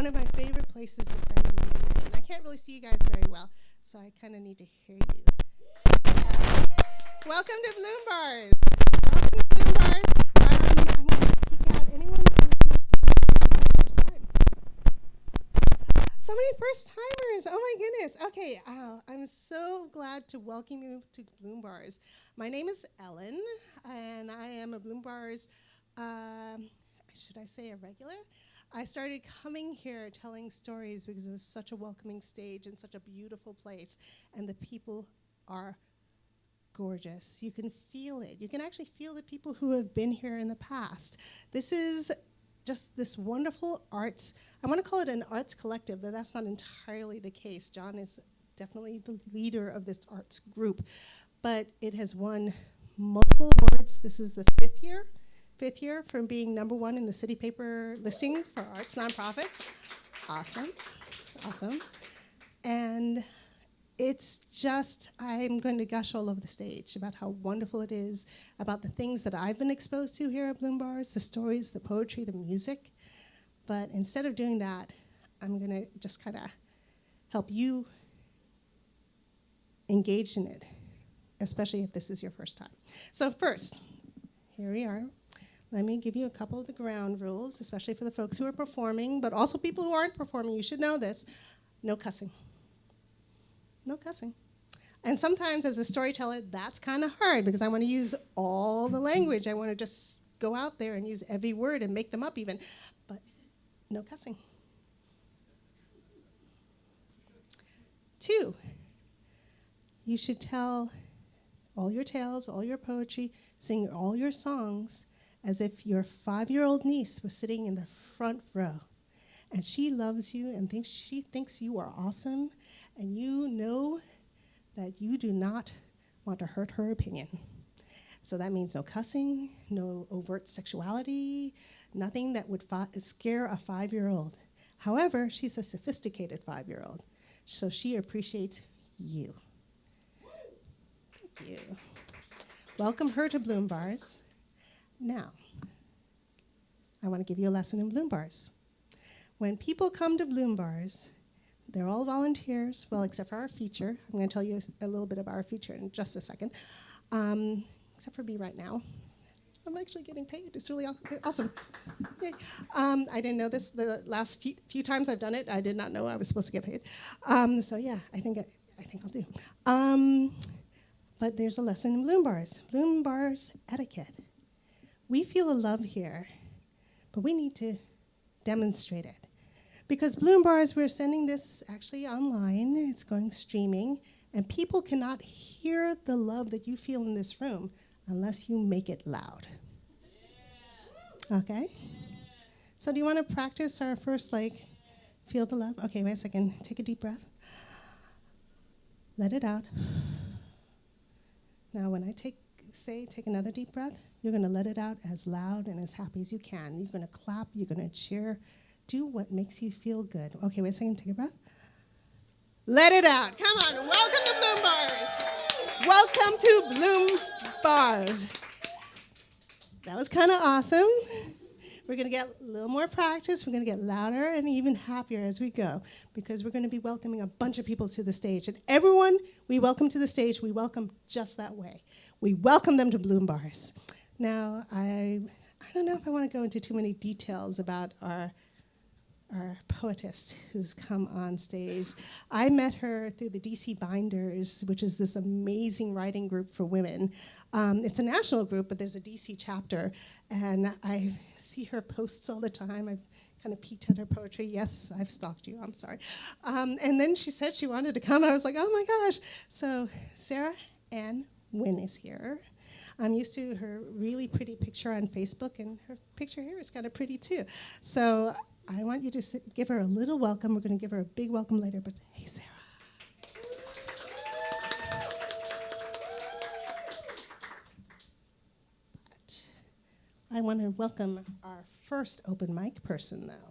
one of my favorite places to spend a Monday night. And I can't really see you guys very well, so I kind of need to hear you. Welcome to Bloom Bars. Welcome to Bloom Bars. I'm going to peek out anyone who this is their first time. So many first timers. Oh my goodness. Okay, I'm so glad to welcome you to Bloom Bars. My name is Ellen, and I am a Bloom Bars, should I say a regular? I started coming here telling stories because it was such a welcoming stage and such a beautiful place, and the people are gorgeous. You can feel it. You can actually feel the people who have been here in the past. This is just this wonderful arts, I want to call it an arts collective, but that's not entirely the case. John is definitely the leader of this arts group, but it has won multiple awards. This is the fifth year from being #1 in the city paper listings for arts nonprofits. Awesome. And it's just, I'm going to gush all over the stage about how wonderful it is, about the things that I've been exposed to here at Bloom Bars, the stories, the poetry, the music. But instead of doing that, I'm going to just kind of help you engage in it, especially if this is your first time. So first, here we are. Let me give you a couple of the ground rules, especially for the folks who are performing, but also people who aren't performing. You should know this. No cussing. No cussing. And sometimes as a storyteller, that's kind of hard because I want to use all the language. I want to just go out there and use every word and make them up even. But no cussing. 2, you should tell all your tales, all your poetry, sing all your songs as if your 5-year-old niece was sitting in the front row. And she loves you and she thinks you are awesome, and you know that you do not want to hurt her opinion. So that means no cussing, no overt sexuality, nothing that would scare a 5-year-old. However, she's a sophisticated 5-year-old, so she appreciates you. Thank you. Welcome her to Bloom Bars. Now, I want to give you a lesson in Bloom Bars. When people come to Bloom Bars, they're all volunteers, well, except for our feature. I'm going to tell you a little bit about our feature in just a second, except for me right now. I'm actually getting paid. It's really awesome. Yay. I didn't know this. The last few times I've done it, I did not know I was supposed to get paid. So yeah, I think I'll do. But there's a lesson in Bloom Bars. Bloom Bars etiquette. We feel a love here, but we need to demonstrate it. Because Bloom Bars, we're sending this actually online. It's going streaming, and people cannot hear the love that you feel in this room unless you make it loud. Yeah. Okay? Yeah. So do you want to practice our first, feel the love? Okay, wait a second. Take a deep breath. Let it out. Now, when I take another deep breath, you're going to let it out as loud and as happy as you can. You're going to clap. You're going to cheer. Do what makes you feel good. Okay, wait a second. Take a breath. Let it out. Come on. Welcome to Bloom Bars. Welcome to Bloom Bars. That was kind of awesome. We're going to get a little more practice. We're going to get louder and even happier as we go, because we're going to be welcoming a bunch of people to the stage. And everyone we welcome to the stage, we welcome just that way. We welcome them to Bloom Bars. Now, I don't know if I want to go into too many details about our poetess who's come on stage. I met her through the DC Binders, which is this amazing writing group for women. It's a national group, but there's a DC chapter, and I see her posts all the time. I've kind of peeked at her poetry. Yes, I've stalked you, I'm sorry. And then she said she wanted to come. I was like, oh my gosh. So Sarah Ann Wynn is here. I'm used to her really pretty picture on Facebook, and her picture here is kind of pretty too. So I want you to give her a little welcome. We're going to give her a big welcome later, but hey, Sarah. But I want to welcome our first open mic person now.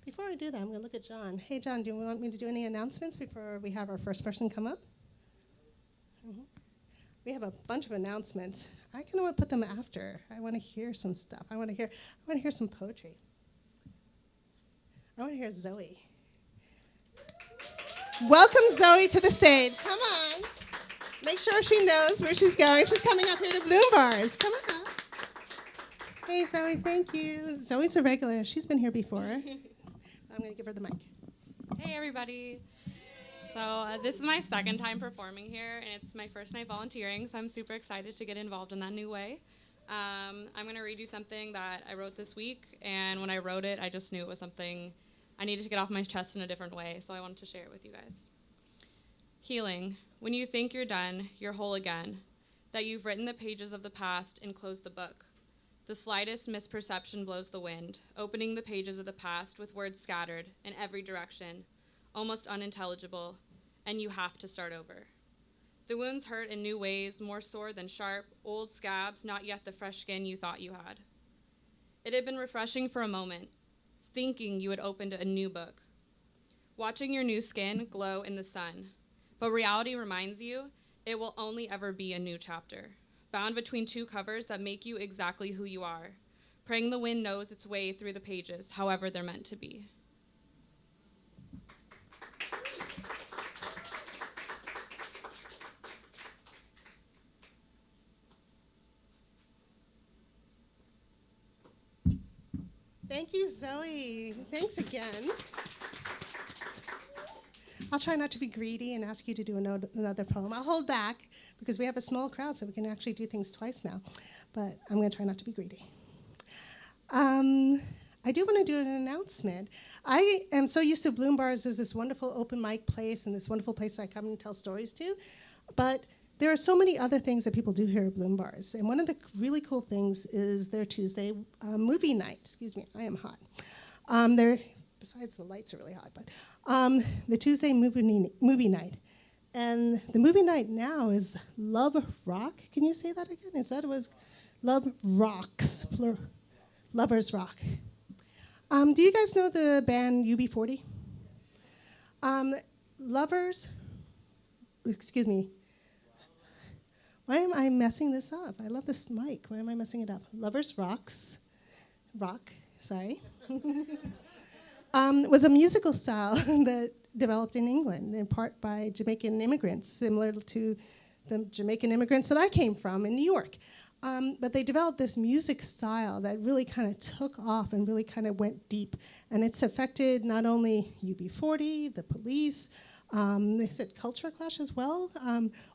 Before I do that, I'm going to look at John. Hey, John, do you want me to do any announcements before we have our first person come up? Mm-hmm. We have a bunch of announcements. I kind of want to put them after. I want to hear some stuff. I want to hear some poetry. I want to hear Zoe. Welcome Zoe to the stage. Come on. Make sure she knows where she's going. She's coming up here to Bloom Bars. Come on up. Hey, Zoe, thank you. Zoe's a regular. She's been here before. I'm going to give her the mic. Hey, everybody. So this is my second time performing here, and it's my first night volunteering, so I'm super excited to get involved in that new way. I'm going to read you something that I wrote this week, and when I wrote it, I just knew it was something I needed to get off my chest in a different way, so I wanted to share it with you guys. Healing. When you think you're done, you're whole again, that you've written the pages of the past and closed the book. The slightest misperception blows the wind, opening the pages of the past with words scattered in every direction, almost unintelligible, and you have to start over. The wounds hurt in new ways, more sore than sharp, old scabs, not yet the fresh skin you thought you had. It had been refreshing for a moment, thinking you had opened a new book, watching your new skin glow in the sun. But reality reminds you it will only ever be a new chapter, bound between two covers that make you exactly who you are, praying the wind knows its way through the pages, however they're meant to be. Thank you, Zoe. Thanks again. I'll try not to be greedy and ask you to do another poem. I'll hold back because we have a small crowd, so we can actually do things twice now. But I'm going to try not to be greedy. I do want to do an announcement. I am so used to Bloom Bars as this wonderful open mic place and this wonderful place I come and tell stories to. But there are so many other things that people do here at Bloom Bars. And one of the really cool things is their Tuesday movie night. Excuse me, I am hot. Besides the lights are really hot, but the Tuesday movie night. And the movie night now is Love Rock. Can you say that again? Is that it was Love Rocks, Lovers Rock. Do you guys know the band UB40? Excuse me. Why am I messing this up? I love this mic. Why am I messing it up? Lovers Rock, sorry. Was a musical style that developed in England, in part by Jamaican immigrants, similar to the Jamaican immigrants that I came from in New York. But they developed this music style that really kind of took off and really kind of went deep. And it's affected not only UB40, the Police, they said Culture Clash as well.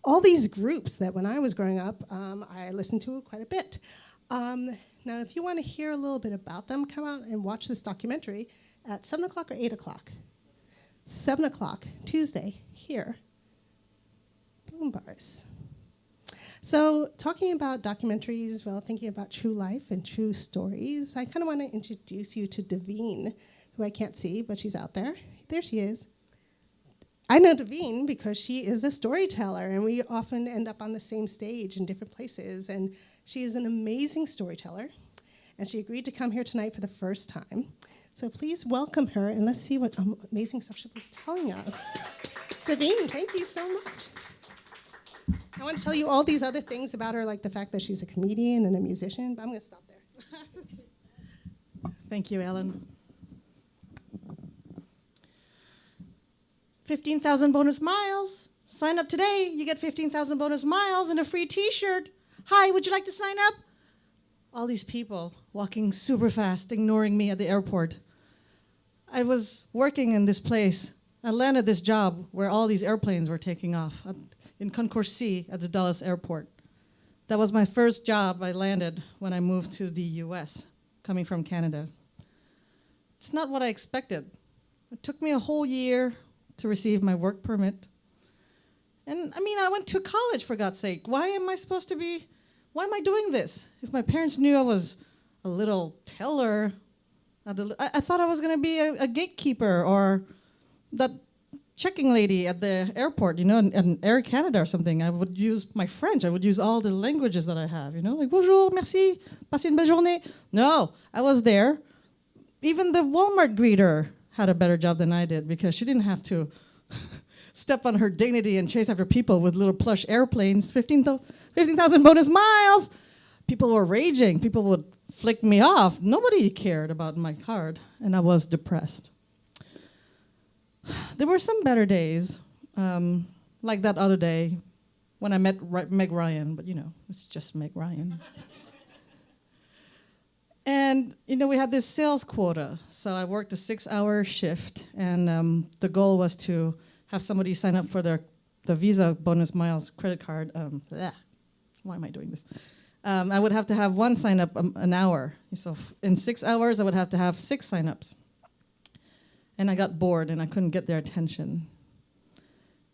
All these groups that when I was growing up, I listened to quite a bit. Now, if you want to hear a little bit about them, come out and watch this documentary at 7 o'clock or 8 o'clock. 7 o'clock, Tuesday, here. Bloom Bars. So talking about documentaries, well, thinking about true life and true stories, I kind of want to introduce you to Davine, who I can't see, but she's out there. There she is. I know Davine because she is a storyteller, and we often end up on the same stage in different places, and she is an amazing storyteller, and she agreed to come here tonight for the first time. So please welcome her, and let's see what amazing stuff she was telling us. Davine, thank you so much. I want to tell you all these other things about her, like the fact that she's a comedian and a musician, but I'm going to stop there. Thank you, Ellen. 15,000 bonus miles. Sign up today. You get 15,000 bonus miles and a free T-shirt. Hi, would you like to sign up? All these people walking super fast, ignoring me at the airport. I was working in this place. I landed this job where all these airplanes were taking off in Concourse C at the Dallas airport. That was my first job I landed when I moved to the US, coming from Canada. It's not what I expected. It took me a whole year to receive my work permit. And I went to college, for God's sake. Why am I doing this? If my parents knew I was a little teller, I thought I was gonna be a gatekeeper or that checking lady at the airport, in Air Canada or something. I would use my French. I would use all the languages that I have, like bonjour, merci, passez une belle journée. No, I was there. Even the Walmart greeter had a better job than I did because she didn't have to step on her dignity and chase after people with little plush airplanes. 15,000 bonus miles. People were raging. People would flick me off. Nobody cared about my card, and I was depressed. there were some better days, like that other day when I met Meg Ryan, but it's just Meg Ryan. And, we had this sales quota. So I worked a 6-hour shift, and the goal was to have somebody sign up for the Visa bonus miles credit card. Why am I doing this? I would have to have one sign up an hour. So in 6 hours, I would have to have 6 signups. And I got bored, and I couldn't get their attention.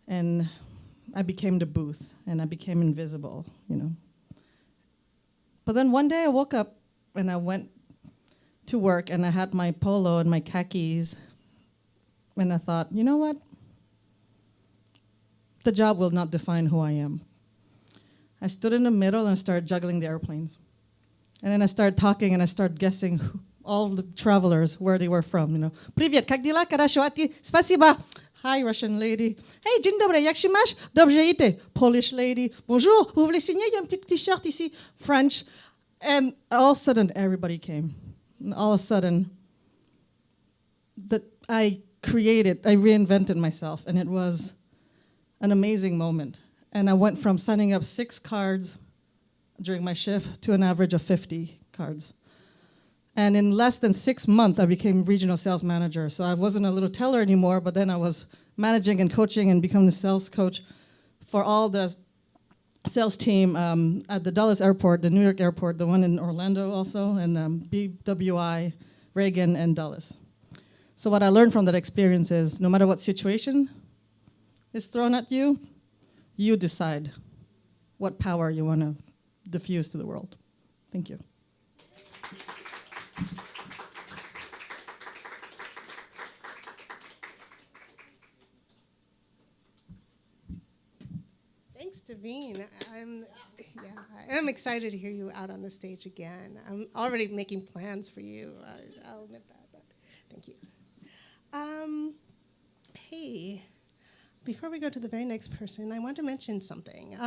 And I became the booth, and I became invisible, But then one day I woke up, and I went to work, and I had my polo and my khakis, and I thought, you know what? The job will not define who I am. I stood in the middle and started juggling the airplanes. And then I started talking, and I started guessing all the travelers, where they were from, Привет, как дела, хорошо, а ты? Спасибо. Hi, Russian lady. Hey, dzień dobry, jak się masz? Dobrze idę. Polish lady. Bonjour, vous voulez signer? Il y a un petit t-shirt ici. French. And all of a sudden, everybody came. And all of a sudden, I reinvented myself, and it was an amazing moment. And I went from signing up 6 cards during my shift to an average of 50 cards. And in less than 6 months, I became regional sales manager. So I wasn't a little teller anymore, but then I was managing and coaching and becoming the sales coach for all the sales team at the Dallas airport, the New York airport, the one in Orlando also, and BWI, Reagan, and Dallas. So what I learned from that experience is no matter what situation is thrown at you, you decide what power you want to diffuse to the world. Thank you. Thanks, Davine. I'm excited to hear you out on the stage again. I'm already making plans for you. I'll admit that, but thank you. Hey, before we go to the very next person, I want to mention something.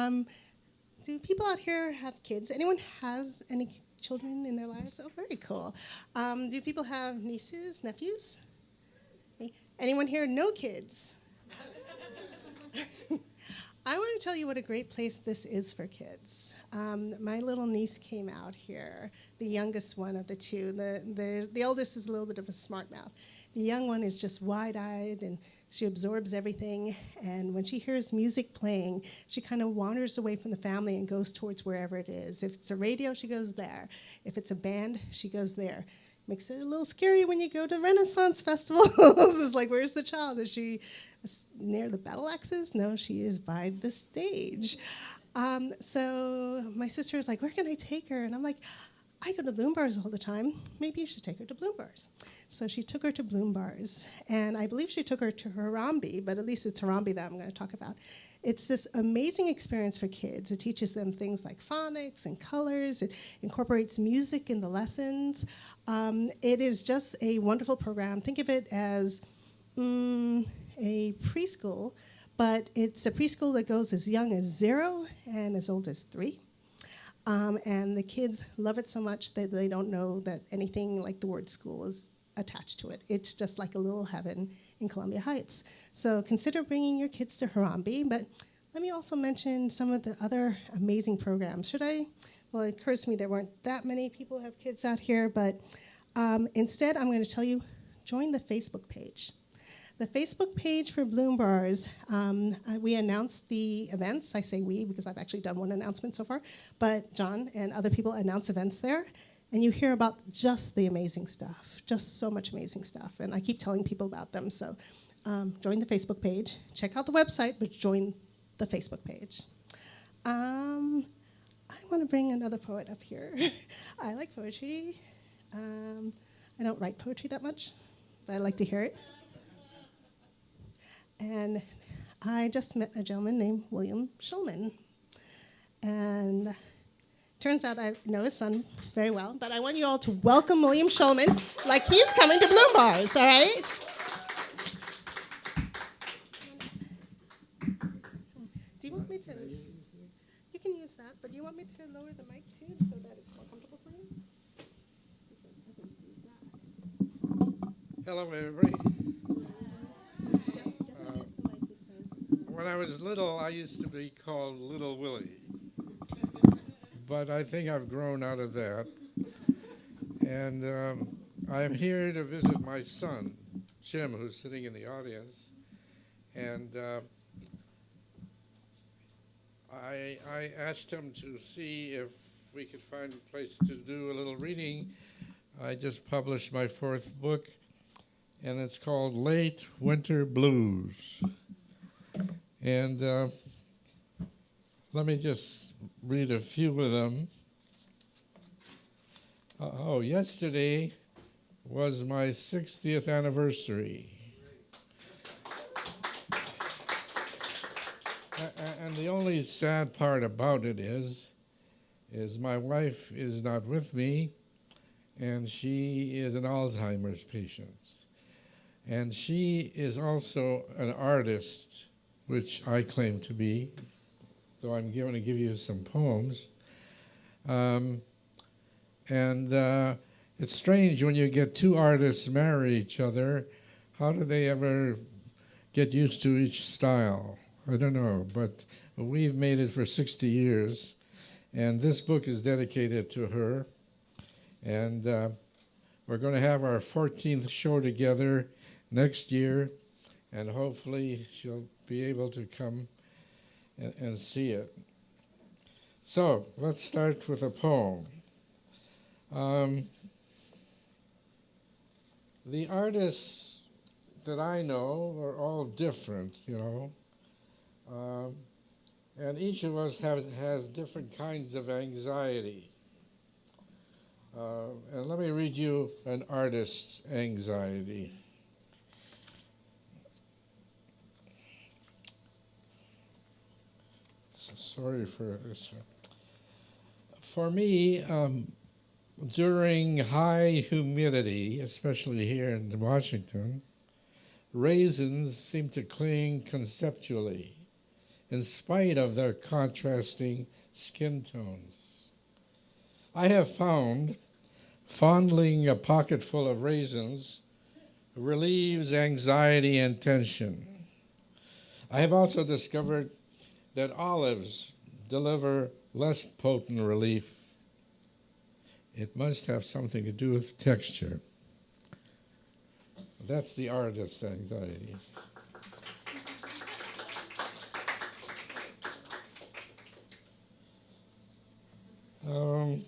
Do people out here have kids? Anyone has any children in their lives? Oh, very cool. Do people have nieces, nephews? Anyone here no kids? I want to tell you what a great place this is for kids. My little niece came out here, the youngest one of the two. The oldest is a little bit of a smart mouth. The young one is just wide-eyed, and she absorbs everything. And when she hears music playing, she kind of wanders away from the family and goes towards wherever it is. If it's a radio, she goes there. If it's a band, she goes there. Makes it a little scary when you go to Renaissance festivals. It's like, where's the child? Is she near the battle axes? No, she is by the stage. So my sister is like, where can I take her? And I'm like, I go to Bloom Bars all the time. Maybe you should take her to Bloom Bars. So she took her to Bloom Bars. And I believe she took her to Harambe, but at least it's Harambe that I'm going to talk about. It's this amazing experience for kids. It teaches them things like phonics and colors. It incorporates music in the lessons. It is just a wonderful program. Think of it as a preschool, but it's a preschool that goes as young as 0 and as old as 3. And the kids love it so much that they don't know that anything like the word school is attached to it. It's just like a little heaven in Columbia Heights. So consider bringing your kids to Harambe, but let me also mention some of the other amazing programs. Should I? Well, it occurs to me there weren't that many people who have kids out here, but instead I'm going to tell you, join the Facebook page. The Facebook page for Bloom Bars, we announced the events. I say we because I've actually done one announcement so far, but John and other people announce events there, and you hear about just the amazing stuff, just so much amazing stuff, and I keep telling people about them, so join the Facebook page. Check out the website, but join the Facebook page. I want to bring another poet up here. I like poetry. I don't write poetry that much, but I like to hear it. And I just met a gentleman named William Schulman. And turns out I know his son very well, but I want you all to welcome William Schulman like he's coming to Bloom Bars, all right? Do you want me to? You can use that, but do you want me to lower the mic too so that it's more comfortable for you? Because I can do that. Hello, everybody. when I was little, I used to be called Little Willie. But I think I've grown out of that. And I'm here to visit my son, Jim, who's sitting in the audience. And I asked him to see if we could find a place to do a little reading. I just published my 4th book, and it's called Late Winter Blues. And let me just read a few of them. Yesterday was my 60th anniversary. And the only sad part about it is my wife is not with me, and she is an Alzheimer's patient. And she is also an artist, which I claim to be, though I'm going to give you some poems. It's strange when you get 2 artists marry each other, how do they ever get used to each style? I don't know, but we've made it for 60 years, and this book is dedicated to her. And we're going to have our 14th show together next year, and hopefully she'll be able to come and see it. So let's start with a poem. The artists that I know are all different, you know. And each of us has different kinds of anxiety. And let me read you an artist's anxiety. Sorry for this. For me, during high humidity, especially here in Washington, raisins seem to cling conceptually, in spite of their contrasting skin tones. I have found fondling a pocketful of raisins relieves anxiety and tension. I have also discovered that olives deliver less potent relief. It must have something to do with texture. That's the artist's anxiety. Let's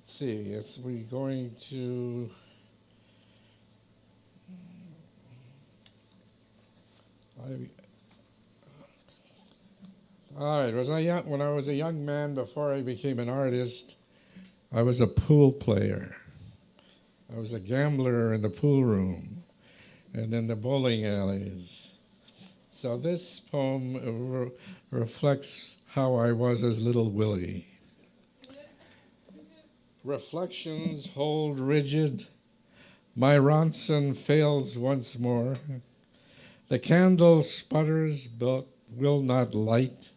see, we're going to all right, when I was a young man, before I became an artist, I was a pool player. I was a gambler in the pool room and in the bowling alleys. So this poem reflects how I was as Little Willie. Reflections hold rigid, my Ronson fails once more. The candle sputters but will not light.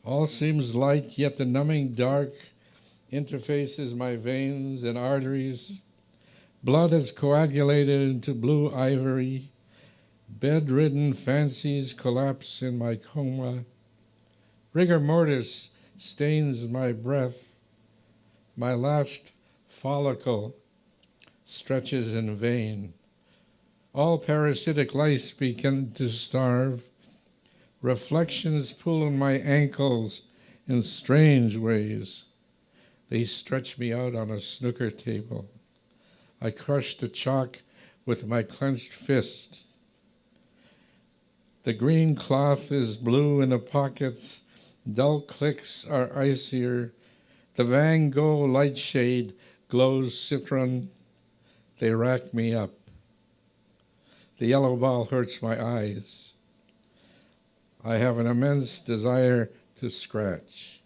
All seems light, yet the numbing dark interfaces my veins and arteries. Blood is coagulated into blue ivory. Bedridden fancies collapse in my coma. Rigor mortis stains my breath. My last follicle stretches in vain. All parasitic lice begin to starve. Reflections pull on my ankles in strange ways. They stretch me out on a snooker table. I crush the chalk with my clenched fist. The green cloth is blue in the pockets. Dull clicks are icier. The Van Gogh light shade glows citron. They rack me up. The yellow ball hurts my eyes. I have an immense desire to scratch.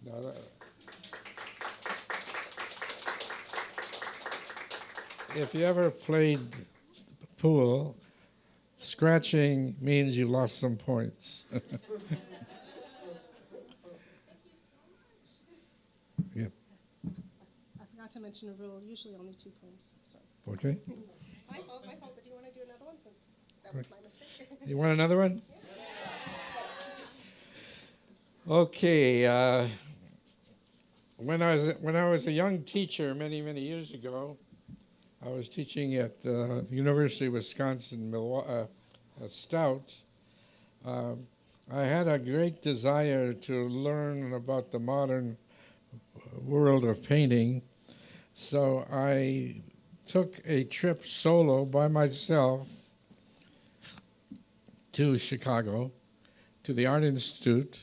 Now, if you ever played pool, scratching means you lost some points. Yeah. I forgot to mention a rule, usually only 2 poems. Sorry. Okay. My fault, but do you want to do another one since that was my mistake? You want another one? Okay. When I was a young teacher many years ago, I was teaching at University of Wisconsin, Stout. Uh, I had a great desire to learn about the modern world of painting, so I took a trip solo by myself to Chicago, to the Art Institute,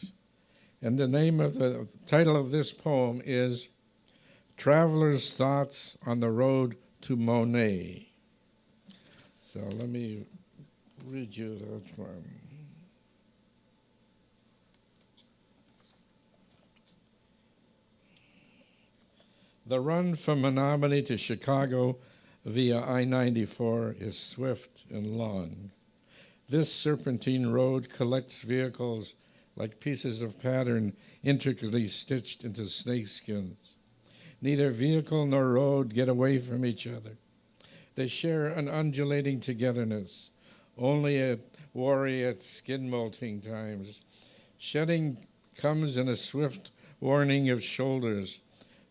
and the title of this poem is Traveler's Thoughts on the Road to Monet. So let me read you that one. The run from Menominee to Chicago via I-94 is swift and long. This serpentine road collects vehicles like pieces of pattern intricately stitched into snakeskins. Neither vehicle nor road get away from each other. They share an undulating togetherness, only worry at skin molting times. Shedding comes in a swift warning of shoulders.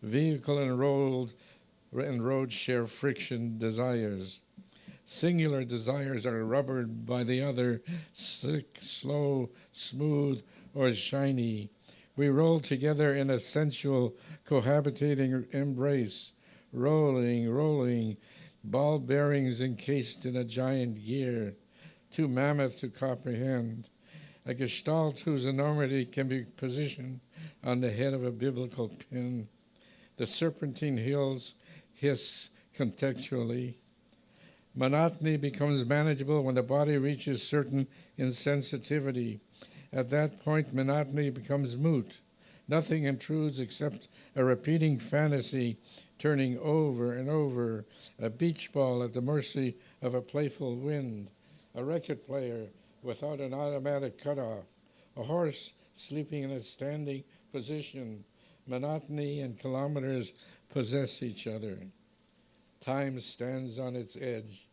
Vehicle and road share friction desires. Singular desires are rubbered by the other, slick, slow, smooth, or shiny. We roll together in a sensual, cohabitating embrace, rolling, ball bearings encased in a giant gear, too mammoth to comprehend, a gestalt whose enormity can be positioned on the head of a biblical pin. The serpentine hills hiss contextually. Monotony becomes manageable when the body reaches certain insensitivity. At that point, monotony becomes moot. Nothing intrudes except a repeating fantasy turning over and over, a beach ball at the mercy of a playful wind, a record player without an automatic cutoff, a horse sleeping in a standing position. Monotony and kilometers possess each other. Time stands on its edge.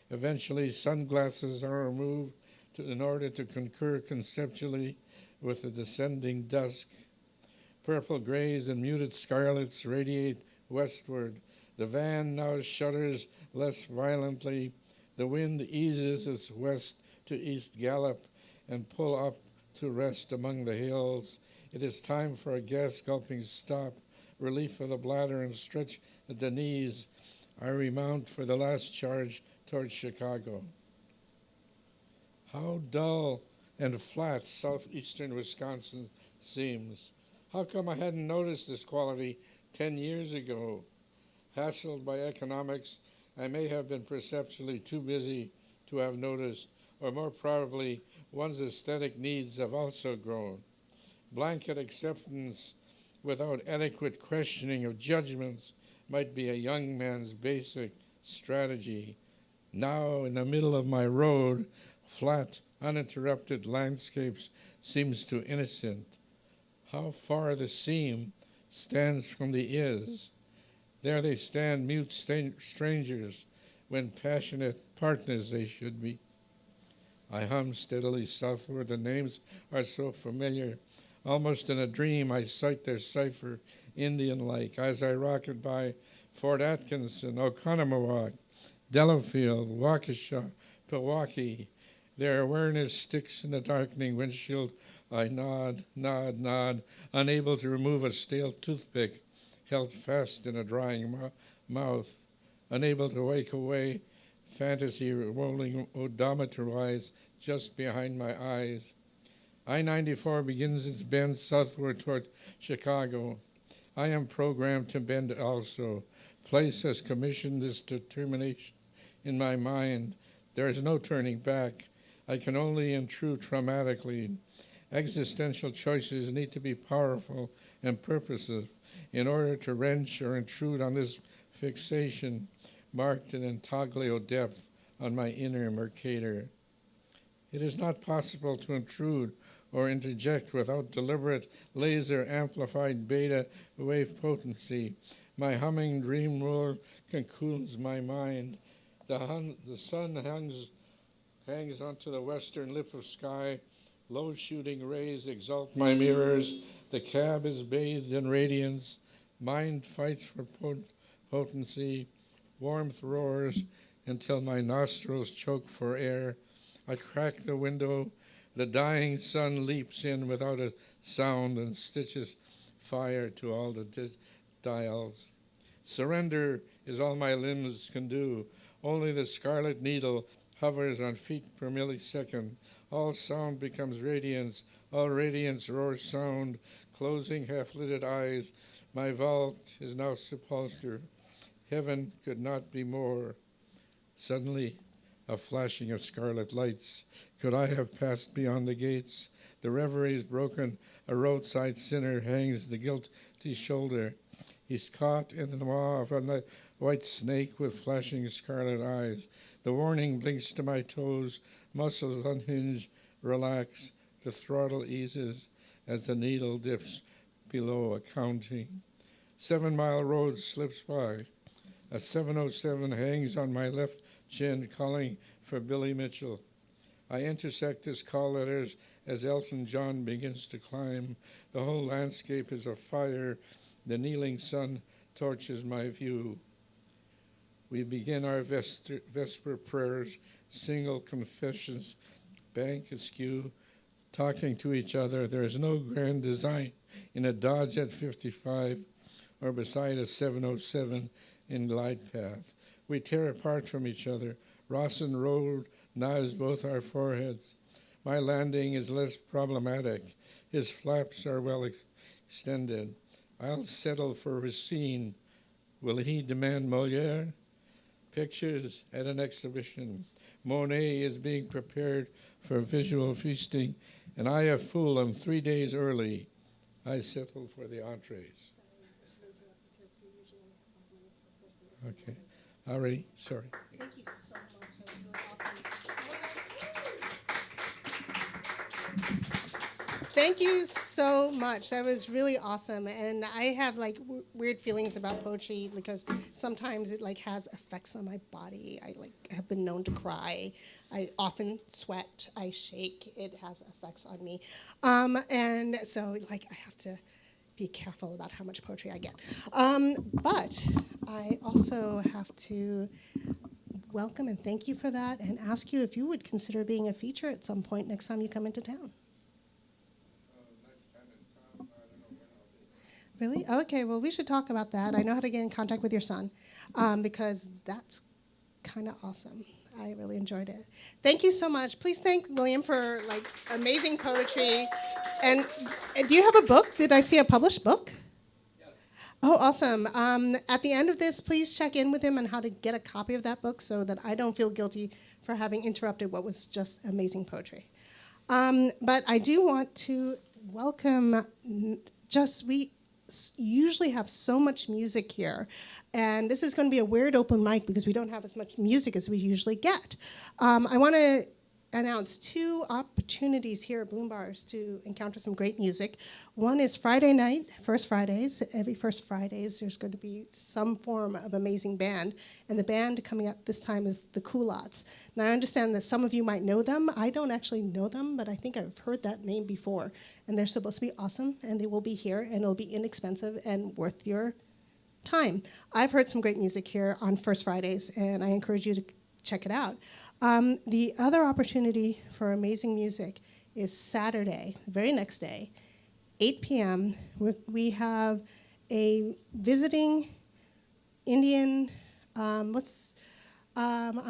Eventually, sunglasses are removed in order to concur conceptually with the descending dusk. Purple grays and muted scarlets radiate westward. The van now shudders less violently. The wind eases its west to east gallop and pull up to rest among the hills. It is time for a gas-gulping stop, relief of the bladder and stretch at the knees. I remount for the last charge towards Chicago. How dull and flat southeastern Wisconsin seems. How come I hadn't noticed this quality 10 years ago? Hassled by economics, I may have been perceptually too busy to have noticed, or more probably, one's aesthetic needs have also grown. Blanket acceptance without adequate questioning of judgments might be a young man's basic strategy. Now, in the middle of my road, flat, uninterrupted landscapes seems too innocent. How far the seam stands from the is. There they stand, mute strangers, when passionate partners they should be. I hum steadily southward. The names are so familiar. Almost in a dream, I sight their cipher, Indian-like, as I rocket by Fort Atkinson, Oconomowoc, Delafield, Waukesha, Pewaukee. Their awareness sticks in the darkening windshield. I nod, unable to remove a stale toothpick held fast in a drying mouth, unable to wake away, fantasy rolling odometer-wise just behind my eyes. I-94 begins its bend southward toward Chicago. I am programmed to bend also. Place has commissioned this determination in my mind. There is no turning back. I can only intrude traumatically. Existential choices need to be powerful and purposive in order to wrench or intrude on this fixation marked an intaglio depth on my inner Mercator. It is not possible to intrude or interject without deliberate laser-amplified beta wave potency. My humming dream world cocoons my mind. The sun hangs onto the western lip of sky. Low shooting rays exalt my mirrors. The cab is bathed in radiance. Mind fights for potency. Warmth roars until my nostrils choke for air. I crack the window. The dying sun leaps in without a sound and stitches fire to all the dials. Surrender is all my limbs can do. Only the scarlet needle hovers on feet per millisecond. All sound becomes radiance. All radiance roars sound. Closing half-lidded eyes. My vault is now sepulchre. Heaven could not be more. Suddenly, a flashing of scarlet lights. Could I have passed beyond the gates? The reverie is broken. A roadside sinner hangs the guilty shoulder. He's caught in the maw of a white snake with flashing scarlet eyes. The warning blinks to my toes. Muscles unhinge, relax. The throttle eases as the needle dips below a counting. 7 Mile Road slips by. A 707 hangs on my left chin, calling for Billy Mitchell. I intersect his call letters as Elton John begins to climb. The whole landscape is afire. The kneeling sun torches my view. We begin our vesper prayers, single confessions, bank askew, talking to each other. There is no grand design in a Dodge at 55 or beside a 707 in glide path. We tear apart from each other. Rawson Road knives both our foreheads. My landing is less problematic. His flaps are well extended. I'll settle for Racine. Will he demand Molière? Pictures at an exhibition. Monet is being prepared for visual feasting, and I, a fool, am 3 days early. I settle for the entrees. Okay. All right. Sorry. Thank you so much. That was really awesome. Thank you so much. That was really awesome. And I have like weird feelings about poetry because sometimes it like has effects on my body. I like have been known to cry. I often sweat. I shake. It has effects on me. And so like I have to be careful about how much poetry I get. But I also have to welcome and thank you for that and ask you if you would consider being a feature at some point next time you come into town. Next time in town, I don't know when I'll be. Really? Okay, well, we should talk about that. I know how to get in contact with your son because that's kind of awesome. I really enjoyed it. Thank you so much. Please thank William for like amazing poetry. And do you have a book? Did I see a published book? Yes. Oh, awesome. At the end of this, please check in with him on how to get a copy of that book so that I don't feel guilty for having interrupted what was just amazing poetry. But I do want to welcome we usually have so much music here, and this is going to be a weird open mic because we don't have as much music as we usually get. I want to announce 2 opportunities here at Bloom Bars to encounter some great music. One is Friday night, First Fridays. Every First Fridays, there's going to be some form of amazing band, and the band coming up this time is the Culottes. Now, I understand that some of you might know them. I don't actually know them, but I think I've heard that name before, and they're supposed to be awesome, and they will be here, and it'll be inexpensive and worth your time. I've heard some great music here on First Fridays, and I encourage you to check it out. The other opportunity for amazing music is Saturday, the very next day, 8 p.m. We have a visiting Indian, I'm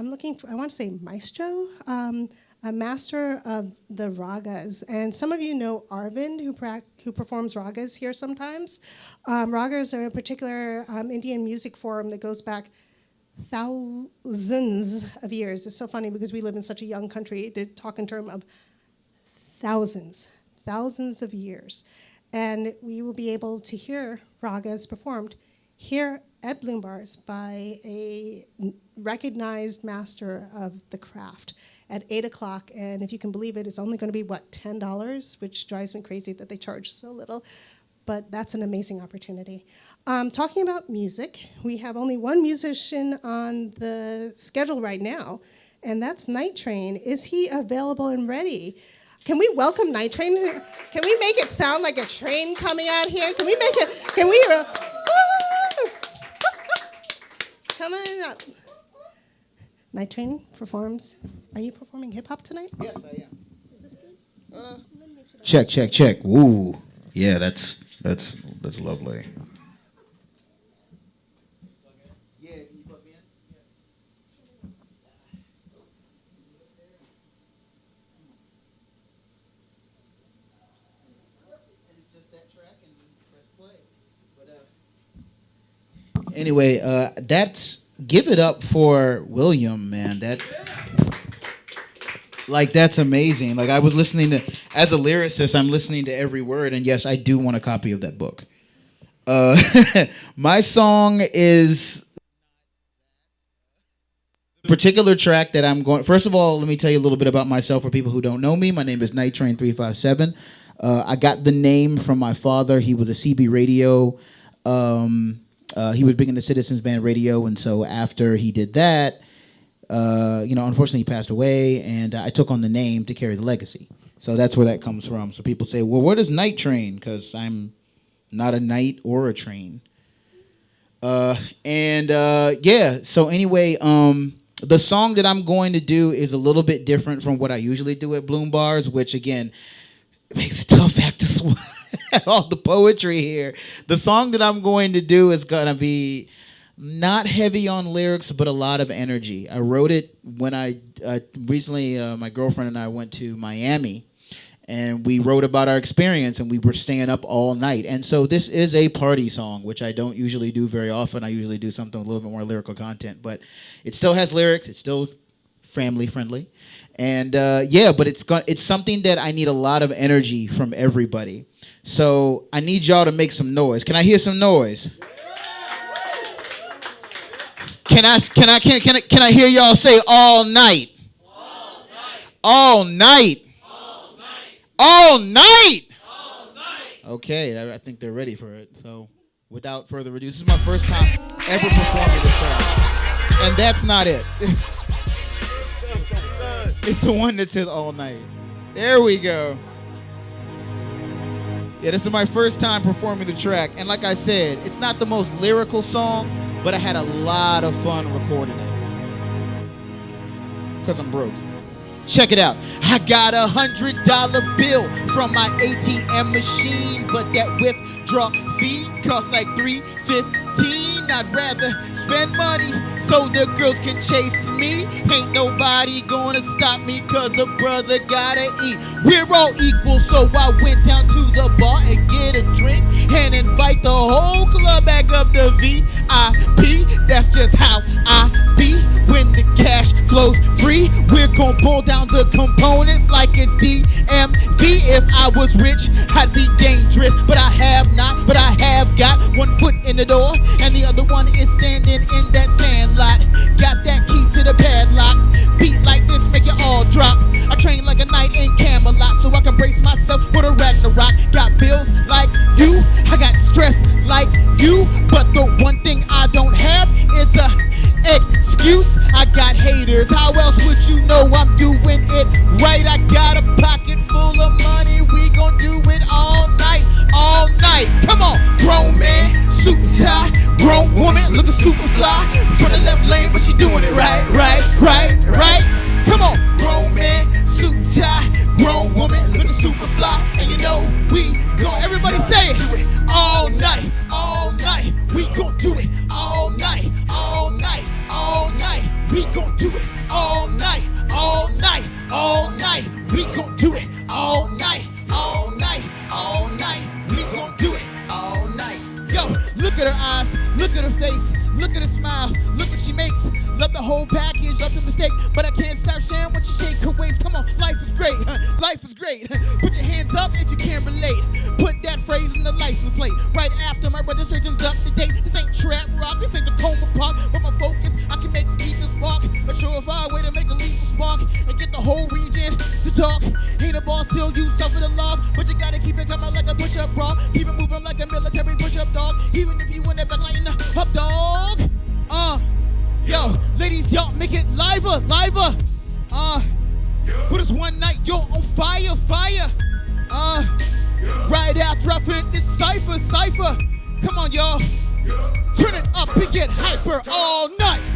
looking for, I want to say maestro, a master of the ragas. And some of you know Arvind, who performs ragas here sometimes. Ragas are a particular Indian music form that goes back thousands of years. It's so funny because we live in such a young country to talk in terms of thousands of years. And we will be able to hear ragas performed here at Bloom Bars by a recognized master of the craft at 8 o'clock. And if you can believe it, it's only going to be, $10, which drives me crazy that they charge so little. But that's an amazing opportunity. Talking about music, we have only one musician on the schedule right now, and that's Night Train. Is he available and ready? Can we welcome Night Train? Can we make it sound like a train coming out here? Can we make it, can we, come on up. Night Train performs. Are you performing hip hop tonight? Yes, I am. Is this good? Check. Woo. Yeah, that's lovely. Yeah, can you put me in? And it's just that track and press play. But anyway, that's give it up for William, man. That's amazing. Like, I was listening to, as a lyricist, I'm listening to every word, and yes, I do want a copy of that book. My song is a particular track that I'm going. First of all, let me tell you a little bit about myself for people who don't know me. My name is Night Train 357. I got the name from my father. He was a CB radio. He was big into Citizens Band radio, and so after he did that, unfortunately he passed away, and I took on the name to carry the legacy. So that's where that comes from. So people say, well, what is Night Train? Because I'm not a knight or a train. So anyway, the song that I'm going to do is a little bit different from what I usually do at Bloom Bars, which, again, makes it tough act to swallow all the poetry here. The song that I'm going to do is going to be not heavy on lyrics, but a lot of energy. I wrote it when I recently, my girlfriend and I went to Miami, and we wrote about our experience, and we were staying up all night. And so this is a party song, which I don't usually do very often. I usually do something with a little bit more lyrical content, but it still has lyrics. It's still family friendly. And but it's something that I need a lot of energy from everybody. So I need y'all to make some noise. Can I hear some noise? Can I hear y'all say all night? All night. All night. All night. All night. Okay, I think they're ready for it. So without further ado, this is my first time ever performing this track. And that's not it. It's the one that says all night. There we go. Yeah, this is my first time performing the track. And like I said, it's not the most lyrical song, but I had a lot of fun recording it. Because I'm broke. Check it out. I got $100 bill from my ATM machine, but that withdrawal fee costs like $3.15. I'd rather spend money so the girls can chase me. Ain't nobody gonna stop me, cause a brother gotta eat. We're all equal, so I went down to the bar and get a drink and invite the whole club back up to VIP. That's just how I be. When the cash flows free, we're gonna pull down the components like it's DMV. If I was rich, I'd be dangerous, but I have not. But I have got one foot in the door, and the other one is standing in that sand lot. Got that key to the padlock. Beat like this, make it all drop. I train like a knight in Camelot, so I can brace myself for the Ragnarok. Got bills like you, I got stress like you, but the one thing I don't have is a excuse. I got haters, how else would you know I'm doing it right? I got a pocket full of money, we gon' do it all night, all night. Come on, grown man, suit and tie, grown woman, looking super fly, from the left lane, but she doing it right. Come on, grown man, suit and tie, grown woman, looking super fly, and you know we gon' everybody say it, all night, we gon' do it all night, all night. We gon' do it all night, we gon' do it all night, we gon' do it all night. Yo, look at her eyes, look at her face, look at her smile, look what she makes. Love the whole package, love the mistake, but I can't stop sharing when she shake her waist. Come on, life is great, life is great. Put your hands up if you can relate. Put that phrase in the license plate. Right after my registration's up to date. This ain't trap rock, this ain't Tacoma Park. But my focus, I can make the ether spark. A surefire way to make a lethal spark and get the whole region to talk. Ain't a boss till you suffer the loss, but you gotta keep it coming like a push-up bra. Keep it moving like a military push-up dog. Even if you in that back line up dog. Yo, ladies, y'all make it liver. For this one night, you're on fire, fire. Right after I finish this cipher. Come on, y'all. Turn it up and get hyper all night.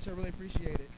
I really appreciate it.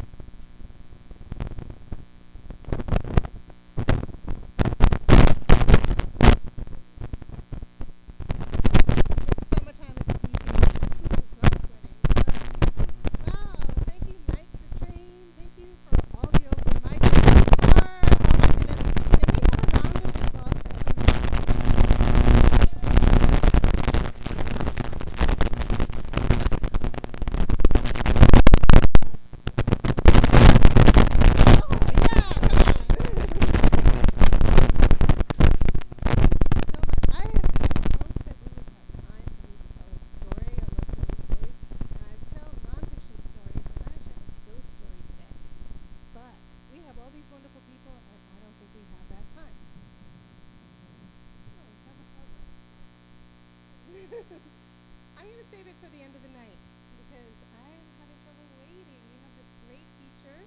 I'm going to save it for the end of the night because I'm having trouble waiting. We have this great feature,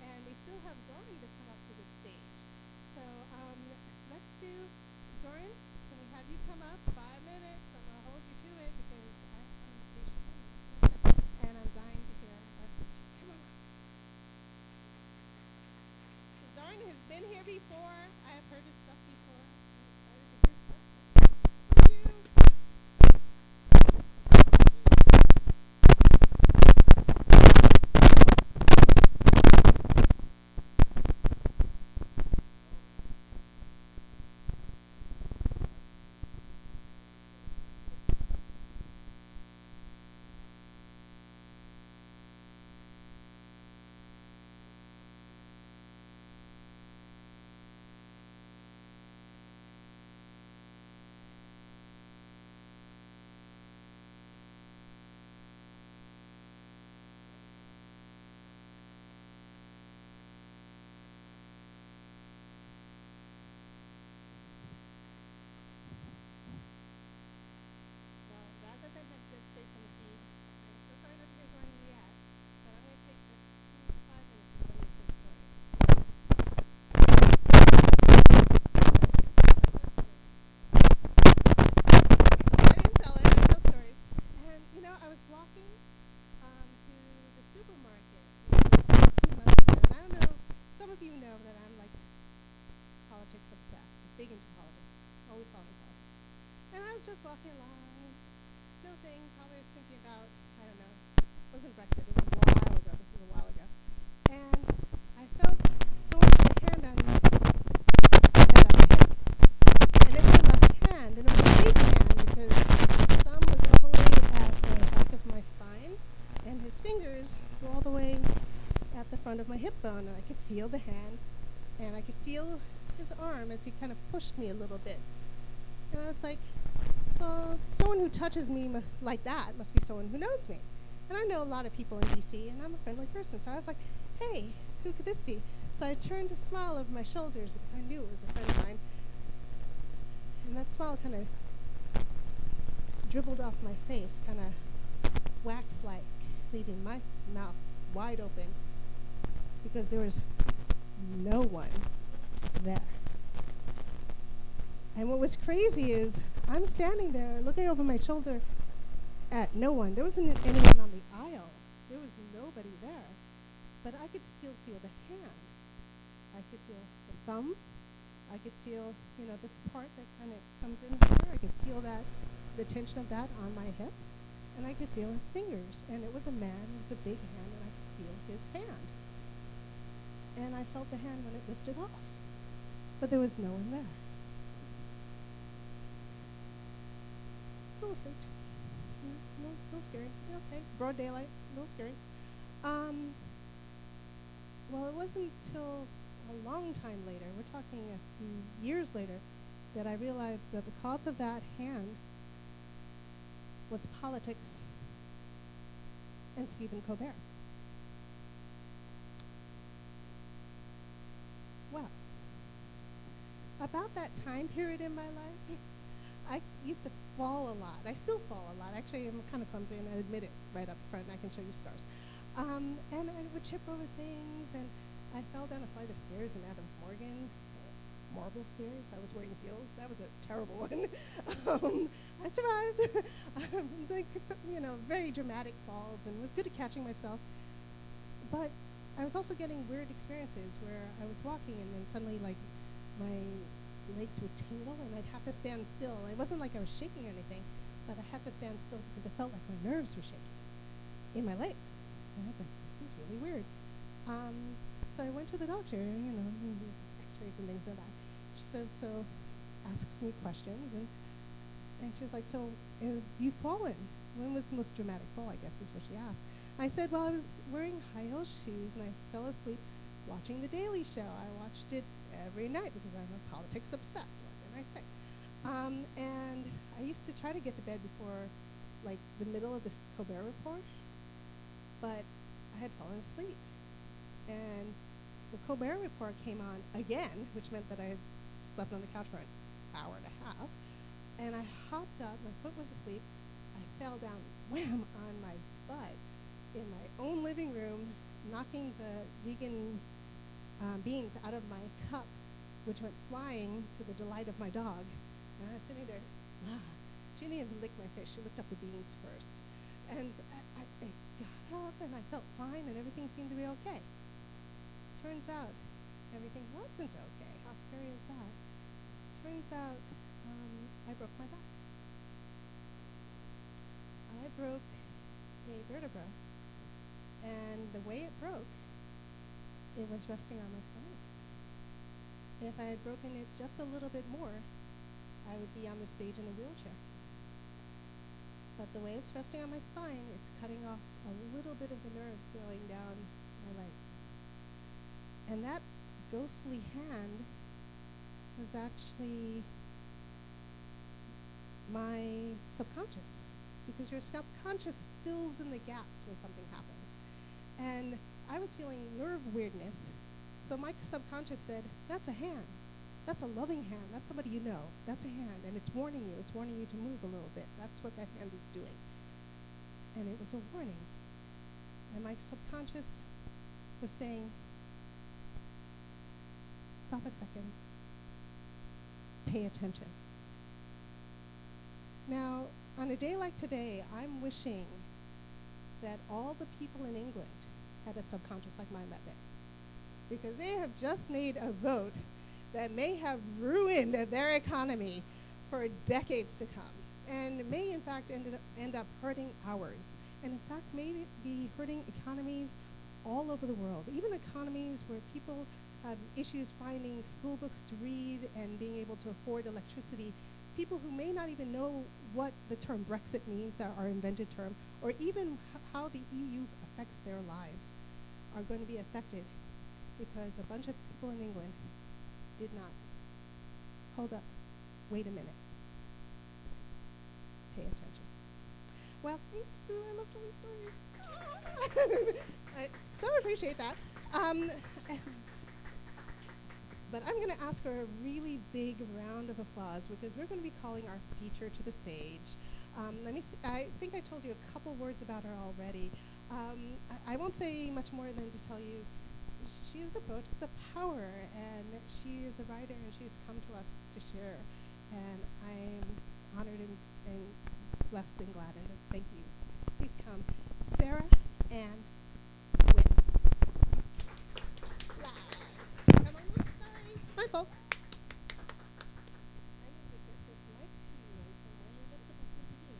and we still have Zorin to come up to the stage. So let's do, Zorin, can we have you come up? 5 minutes. I'm going to hold you to it because I'm impatient. And I'm dying to hear our feature. Come on up. Zorin has been here before. I have heard his stuff before. I'm excited to hear his stuff. Thank you. walking along, no thing, probably was thinking about, I don't know, it wasn't Brexit, it was a while ago, this was a while ago. And I felt someone put a hand on my left hip. And it was a left hand, and it was a big hand because his thumb was all the way at the back of my spine, and his fingers were all the way at the front of my hip bone, and I could feel the hand, and I could feel his arm as he kind of pushed me a little bit. And I was like, well, someone who touches me like that must be someone who knows me. And I know a lot of people in DC, and I'm a friendly person, so I was like, hey, who could this be? So I turned to smile over my shoulders because I knew it was a friend of mine. And that smile kind of dribbled off my face, kind of wax-like, leaving my mouth wide open because there was no one there. And what was crazy is I'm standing there looking over my shoulder at no one. There wasn't anyone on the aisle. There was nobody there. But I could still feel the hand. I could feel the thumb. I could feel, this part that kind of comes in here. I could feel that, the tension of that on my hip. And I could feel his fingers. And it was a man. It was a big hand. And I could feel his hand. And I felt the hand when it lifted off. But there was no one there. A little freaked. A little scary. Yeah, okay. Broad daylight. A little scary. Well, it wasn't until a long time later, we're talking a few years later, that I realized that the cause of that hand was politics and Stephen Colbert. Well, about that time period in my life, I used to fall a lot. I still fall a lot. Actually, I'm kind of clumsy, and I admit it right up front, and I can show you scars. And I would trip over things, and I fell down a flight of stairs in Adams Morgan, marble stairs. I was wearing heels. That was a terrible one. I survived. Very dramatic falls, and was good at catching myself. But I was also getting weird experiences where I was walking, and then suddenly, my legs would tingle, and I'd have to stand still. It wasn't like I was shaking or anything, but I had to stand still because it felt like my nerves were shaking in my legs. And I was like, this is really weird. So I went to the doctor, x-rays and things like that. She says, asks me questions, and she's like, so have you fallen? When was the most dramatic fall, I guess is what she asked. I said, well, I was wearing high-heel shoes, and I fell asleep watching The Daily Show. I watched it every night because I'm a politics obsessed, what can I say? And I used to try to get to bed before, the middle of this Colbert Report, but I had fallen asleep. And the Colbert Report came on again, which meant that I had slept on the couch for an hour and a half. And I hopped up, my foot was asleep. I fell down, wham, on my butt in my own living room, knocking the vegan beans out of my cup, which went flying to the delight of my dog. And I was sitting there, she didn't even lick my face. She licked up the beans first. And I got up, and I felt fine, and everything seemed to be okay. Turns out everything wasn't okay. How scary is that? Turns out I broke my back. I broke a vertebra, and the way it broke, it was resting on my spine. And if I had broken it just a little bit more, I would be on the stage in a wheelchair. But the way it's resting on my spine, it's cutting off a little bit of the nerves going down my legs. And that ghostly hand was actually my subconscious, because your subconscious fills in the gaps when something happens. And I was feeling nerve weirdness, so my subconscious said, that's a hand. That's a loving hand. That's somebody you know. That's a hand, and it's warning you. It's warning you to move a little bit. That's what that hand is doing. And it was a warning. And my subconscious was saying, stop a second. Pay attention. Now, on a day like today, I'm wishing that all the people in England had a subconscious like mine that day, because they have just made a vote that may have ruined their economy for decades to come. and may in fact end up hurting ours, and in fact may be hurting economies all over the world, even economies where people have issues finding school books to read and being able to afford electricity. People who may not even know what the term Brexit means, our invented term, or even how the EU affects their lives, are going to be affected because a bunch of people in England did not. Hold up. Wait a minute. Pay attention. Well, thank you. I love telling stories. I so appreciate that. But I'm going to ask for a really big round of applause because we're going to be calling our feature to the stage. I think I told you a couple words about her already. I won't say much more than to tell you she is a poetess of power, and she is a writer, and she's come to us to share. And I'm honored and blessed and glad, and thank you. Please come, Sarah Ann Witt. Come on this side. My fault. I need to get this mic to you, and so I know that's supposed to be.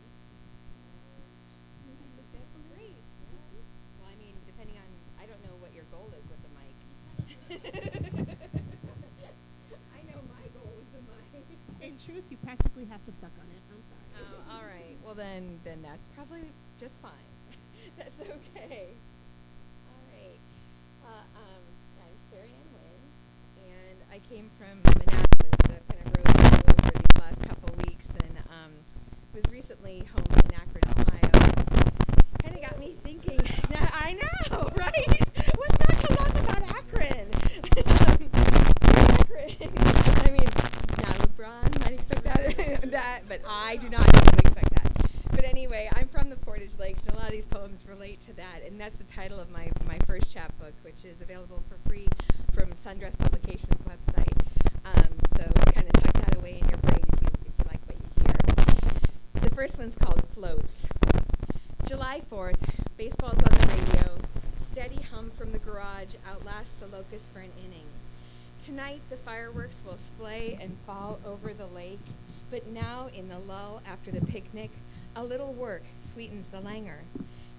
That's great. Well, I mean, depending on, I don't know what your goal is with the mic. I know my goal with the mic. In truth, you practically have to suck on it. I'm sorry. Oh, all right. Well, then that's probably just fine. That's okay. All right. I'm Sarah Ann Wynn, and I came from Manassas. So I've kind of rode all over these last couple weeks, and was recently home in Akron, Ohio. Kind of got me thinking. I know, right? What's not to love about Akron? Akron. I mean, now LeBron might expect that, but I do not expect that. But anyway, I'm from the Portage Lakes, and a lot of these poems relate to that, and that's the title of my first chapbook, which is available for free from Sundress Publications website. So kind of tuck that away in your brain if you like what you hear. The first one's called Floats. July 4th, baseball's on the radio. Steady hum from the garage outlasts the locusts for an inning. Tonight, the fireworks will splay and fall over the lake, but now in the lull after the picnic, a little work sweetens the languor.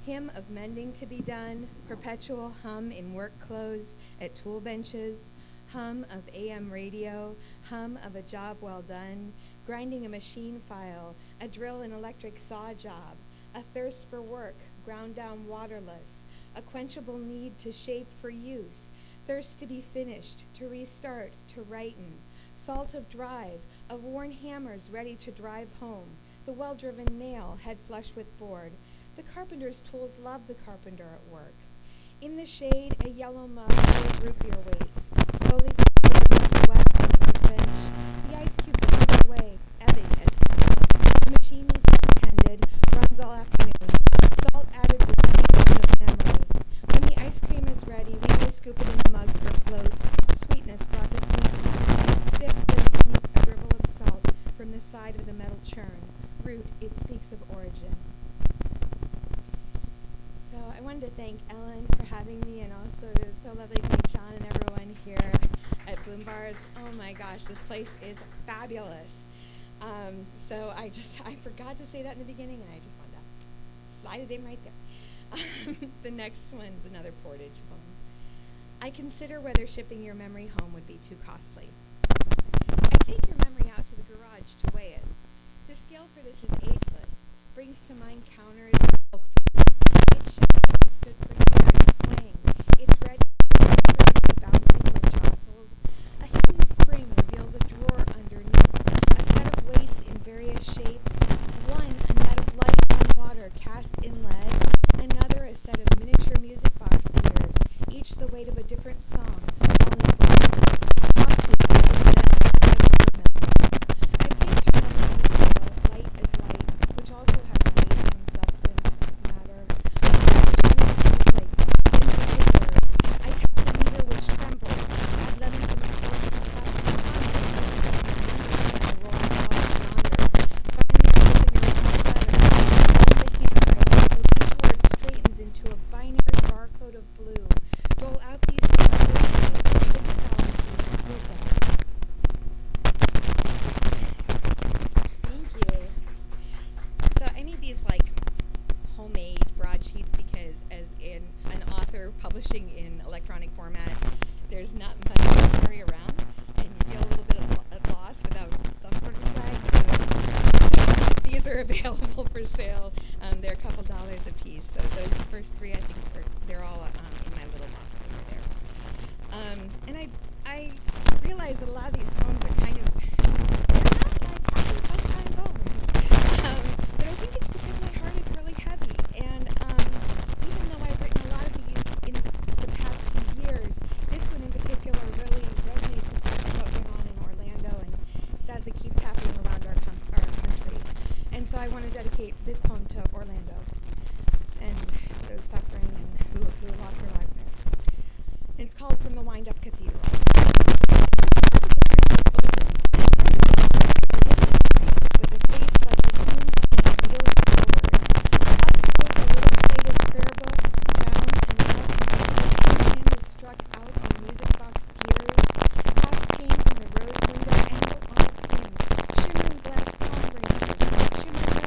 Hymn of mending to be done, perpetual hum in work clothes at tool benches, hum of AM radio, hum of a job well done, grinding a machine file, a drill and electric saw job, a thirst for work, ground down waterless, a quenchable need to shape for use, thirst to be finished, to restart, to righten, salt of drive, of worn hammers ready to drive home, the well-driven nail head flush with board. The carpenter's tools love the carpenter at work. In the shade, a yellow mug full of root beer waits, slowly poured sweat on the workbench. The ice cubes come away, ebbing as the machine needs to be tended, runs all afternoon, salt added to the sweetness of memory. When the ice cream is ready, we may scoop it in the mugs for floats, sweetness brought to sweetness. Sip, then sneak a dribble of salt from the side of the metal churn. Root, it speaks of origin. So I wanted to thank Ellen for having me, and also it was so lovely to meet John and everyone here at Bloom Bars. Oh my gosh, this place is fabulous. So I forgot to say that in the beginning, and I just wanted to slide it in right there. The next one's another Portage poem. I consider whether shipping your memory home would be too costly. I take your memory out to the garage to weigh it. The scale for this is ageless, brings to mind counters and bulk foods. Its shadow stood for years, swaying. Its red for bouncing when jostled. A hidden spring reveals a drawer underneath, a set of weights in various shapes. One, a net of light on water cast in lead. Another, a set of miniature music box ears, each the weight of a different song, all in black. I place her on the table, light as light, which also has weight and substance, matter. I tap the meter which trembles. I let into the force to pass the I roll the ball yonder. Finally, I open your letter. Hold the handwriting. Each word straightens into a binary barcode of blue. Dole out these sentences. format, there's not much to carry around, and you feel a little bit of loss without some sort of swag. So these are available for sale. They're a couple dollars a piece. So those first three, I think, they're all in my little box over there. And I realized that a lot of these poems are kind of, they're not like happy, fun-time poems. But I think it's because my heart is really heavy. And even though I've written a lot of these in the past few years, this one in particular really resonates with what went on in Orlando and sadly keeps happening around our country. And so I want to dedicate this poem to Orlando and those suffering and who lost their lives there. And it's called From the Wind-Up Cathedral. With a face like a hewn snake wheeled forward. Up goes a little faded prayer book, down and up. The tin hand is struck out on music box gears. Half panes in the rose window angle on a pin. Shimmering glass palm branches. Shimmering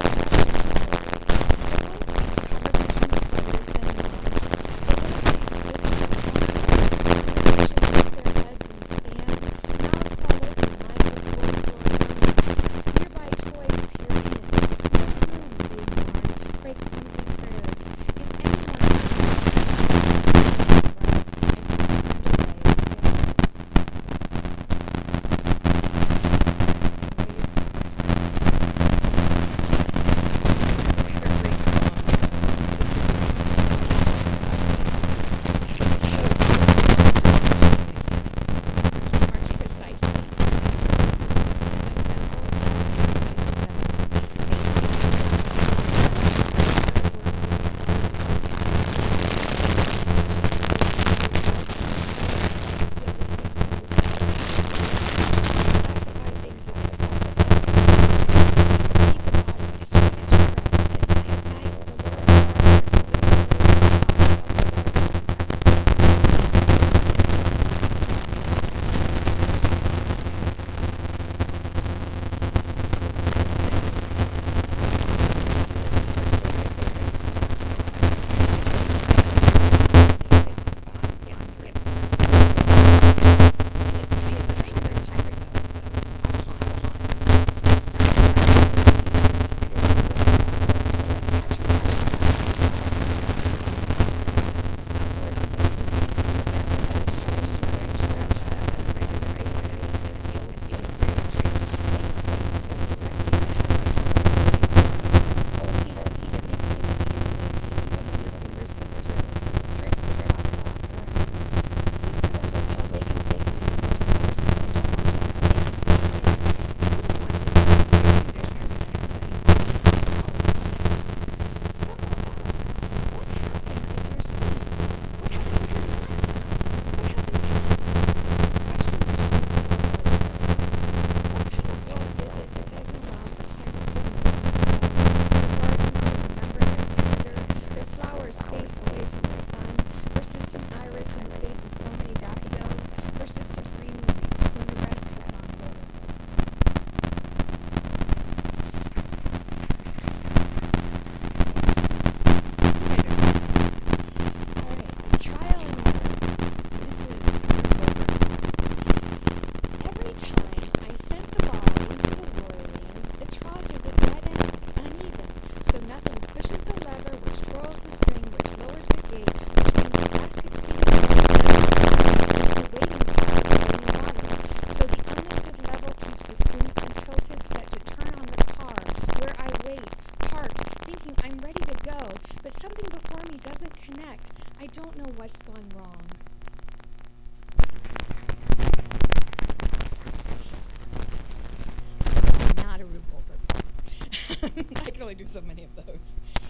do so many of those.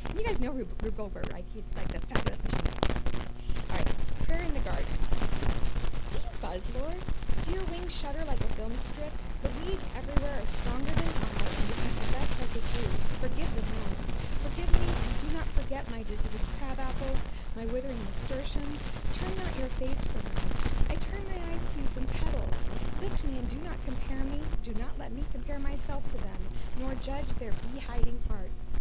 And you guys know Rube Goldberg, right? He's like the fabulous machine. All right, prayer in the garden. Do you buzz, Lord? Do your wings shudder like a film strip? The weeds everywhere are stronger than I, and this is the best I could do. Forgive the mess. Forgive me, and do not forget my diseased crab apples, my withering nasturtiums. Turn not your face from me. I turn my eyes to you from petals. Lift me and do not compare me. Do not let me compare myself to them, nor judge their bee-hiding hearts.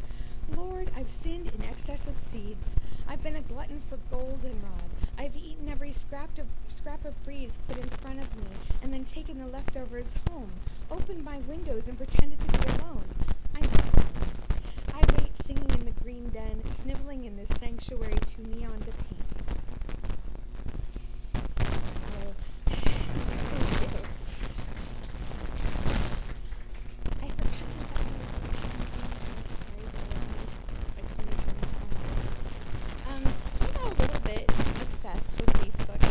Lord, I've sinned in excess of seeds. I've been a glutton for goldenrod. I've eaten every scrap of breeze put in front of me, and then taken the leftovers home, opened my windows and pretended to be alone. I'm not alone. I wait singing in the green den, sniveling in this sanctuary too neon to paint. Oh, thank you. I forgot to set somehow a little bit obsessed with Facebook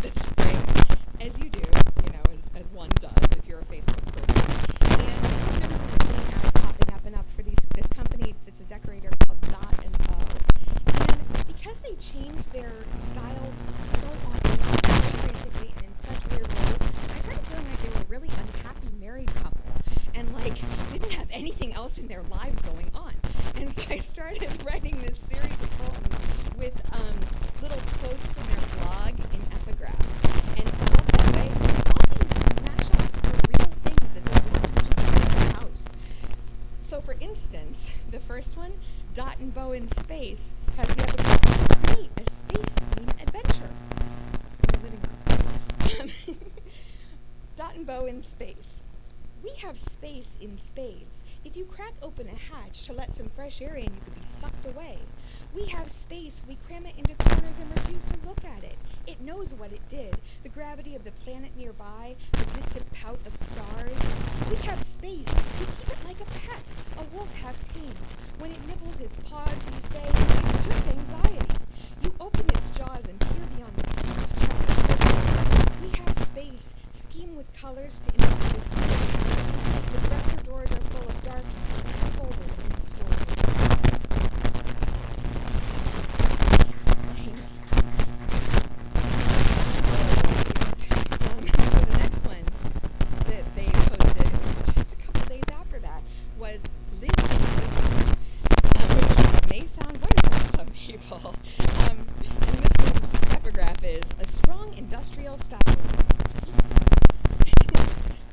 this spring, as you do, as one does if you're a Facebook person. And I've noticed these ads popping up and up for this company that's a decorator called Dot and Bow. And because they change their style so often, so creatively, and in such weird ways, I started feeling like they were a really unhappy married couple and didn't have anything else in their lives going on. And so I started writing this series of poems with little quotes from their blog in epigraphs. And along that way, all these mashups are real things that they want to do in the house. So for instance, the first one, Dot and Bow in Space, has the epigraph, create a space-themed adventure in the living room. Dot and Bow in Space. We have space in spades. If you crack open a hatch to let some fresh air in, you could be sucked away. We have space, we cram it into corners and refuse to look at it. It knows what it did, the gravity of the planet nearby, the distant pout of stars. We have space, we keep it like a pet, a wolf half tamed. When it nibbles its paws, you say, it's just anxiety. You open its jaws and peer beyond the teeth to check the surface. We have space, scheme with colors to indicate the sea. The dresser doors are full of darkness, forward and stored. So the next one that they posted just a couple days after that was Live which may sound wonderful to some people. And this one's epigraph is a strong industrial style.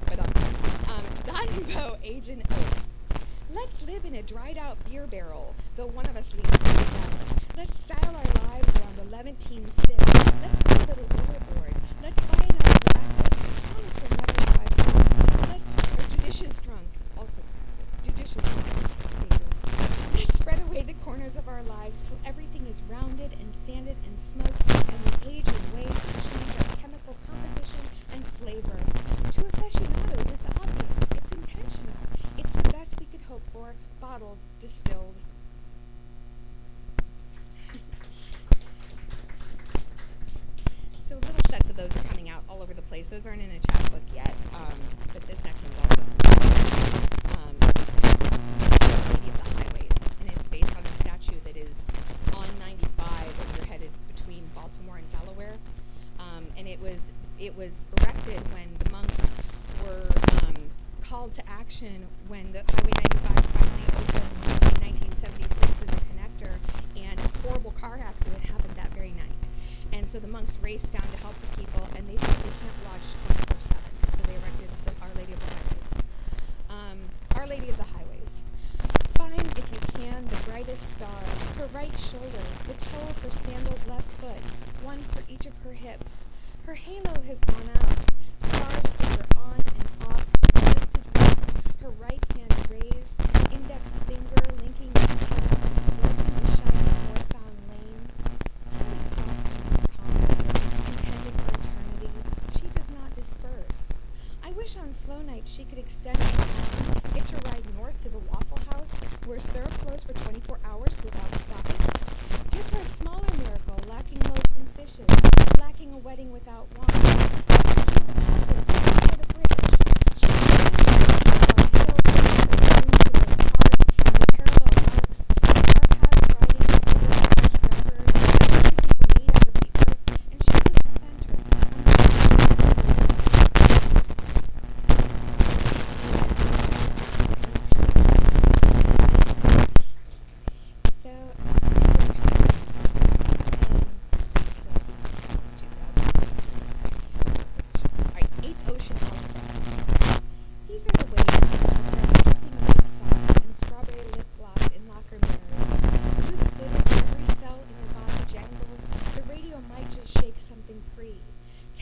But Dot and Bow, Agent Oak. Let's live in a dried out beer barrel, though one of us leans down. Let's style our lives around the Levantine sip. Let's put a little overboard. Let's buy enough glasses. Promise we'll never drive home. Let's judicious drunk. Also judicious drunk. Let's spread away the corners of our lives till everything is rounded and sanded and smoked, and we age in ways that change our chemical composition and flavor. To aficionados, it's obvious. It's intentional. It's the best we could hope for, bottled, distilled. So little sets of those are coming out all over the place. Those aren't in a chapbook yet, but this next one's also Lady of the Highways, and it's based on a statue that is on 95 as you're headed between Baltimore and Delaware, and it was erected when the monks were called to action when the Highway 95 finally opened in 1976 as a connector, and a horrible car accident happened that very night. And so the monks raced down to help the people, and they thought they can't watch 24/7, so they erected Our Lady of the Highways. Our Lady of the Highways. Find, if you can, the brightest star, her right shoulder, the toe of her sandaled left foot, one for each of her hips. Her halo has gone out. Stars flicker on and off, lifted wrist, her right hand raised, index finger linking the tip, blessing the shiny northbound lane. I'm exhausted to accommodate, intended for eternity. She does not disperse. I wish on slow nights she could extend her arm, hitch a ride north to the Waffle House, where syrup flows for 24 hours without stopping. Give her a smaller miracle, lacking loaves and fishes, lacking a wedding without wine. Over the bridge. She hill to the park in the parallel arcs, car paths riding a silver record, everything made out of the earth, and she's at the center.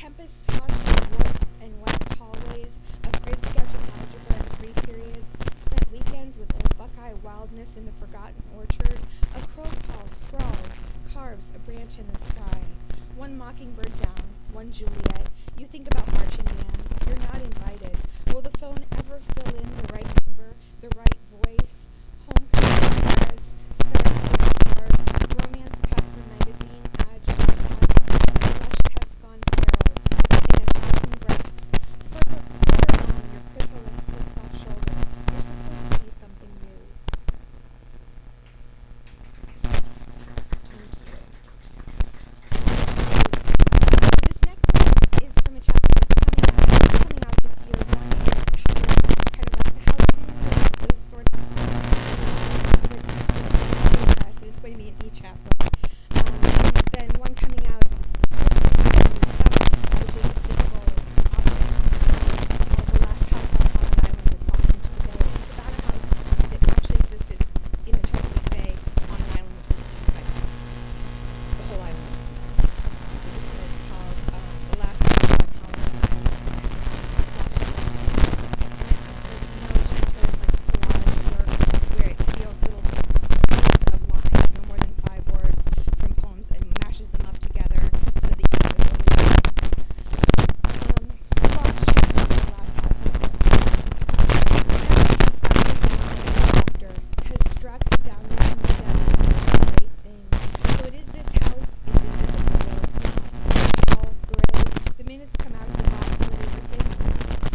tempest-tossed warp and weft hallways of grid-scheduled algebra and 3 periods, spent weekends with old Buckeye wildness in the forgotten orchard, a crow call scrawls, carves a branch in the sky. One mockingbird down, one Juliet. You think about marching man. You're not invited. Will the phone ever fill in the right number, the right voice? Homecoming Paris, star romance cut from magazine, flesh test gone feral, in 1,000 breaths. Further on, your chrysalis slips off shoulder. You're supposed to be something new. This next one is from a chapter that's coming out this year. One is kind of like the how-to, those sort of press. It's going to be in each chapter. And then one coming out which is a physical object. The last house on Holland Island is walking to the bay. It's about a house that actually existed in the Chesapeake Bay on an island which was the whole island. This one is called The Last House on Holland Island. Novecento is like collage work where it steals little bits of lines, no more than 5 words, from poems and mashes them up together so that you have a whole new meaning. The last chapter of The Last House on Holland Island. Has found his doctor, has struck down this new death, great thing. So it is this house, it's invisible, though it's not. All gray. The minutes come out of the box where there's a thing.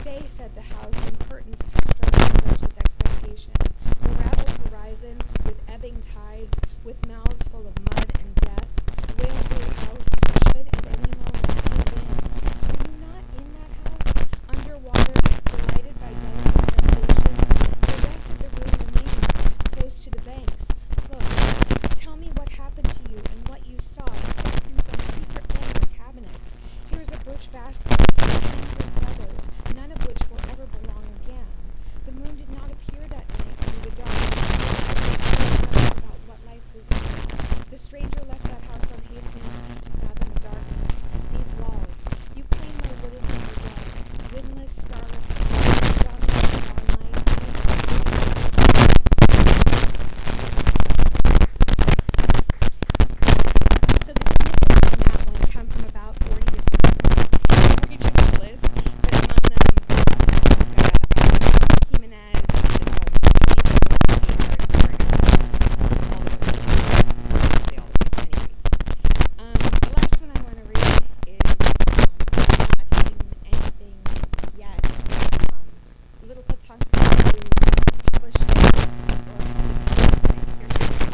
Stay, said the house, and curtains tucked around the ledge with expectation. The raveled horizon, with ebbing tides, with mouths full of mud and death, wailed through the house, should at any moment move in. Were you not in that house? Underwater, delighted by delicate crustaceans? The rest of the room remains, close to the banks, close. Tell me what happened to you and what you saw, stuffed in some secret room or cabinet. Here's a birch basket, rings and feathers, none of which will ever belong again. The moon did not appear that night through the dark. About what life was like. The stranger left that house on Hastings Street to fathom the darkness. These walls. You claim my Willis and your dead. Windless, starless, dominated starlight. So the snippets from that one come from about 40 different regional lists, but among them, Jimenez, the last one I want to read is not in anything yet. Little Patonska, who published it or has it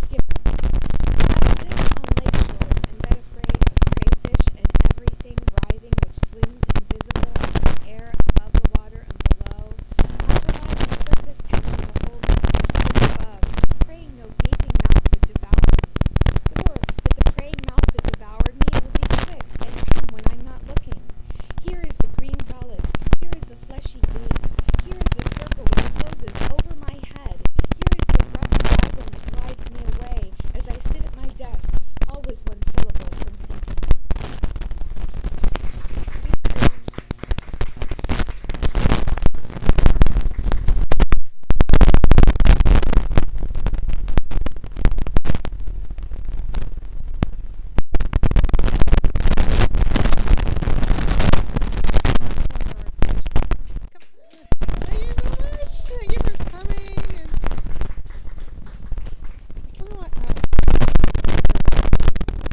Skip. I live on lake shores and been afraid of crayfish and everything writhing which swims invisible in the air above the water and below. I belong to surface tension to hold me above, praying no gaping mouth would devour me. Or that the praying mouth that devoured me would be quick and come when I'm not looking. Here is the green gullet. Here is the fleshy gape. Here is the circle which closes over my head. Here is the abrupt spasm that glides me away as I sit at my desk, always one syllable from sinking. Thank you so much. Thank you for coming. And I kind of want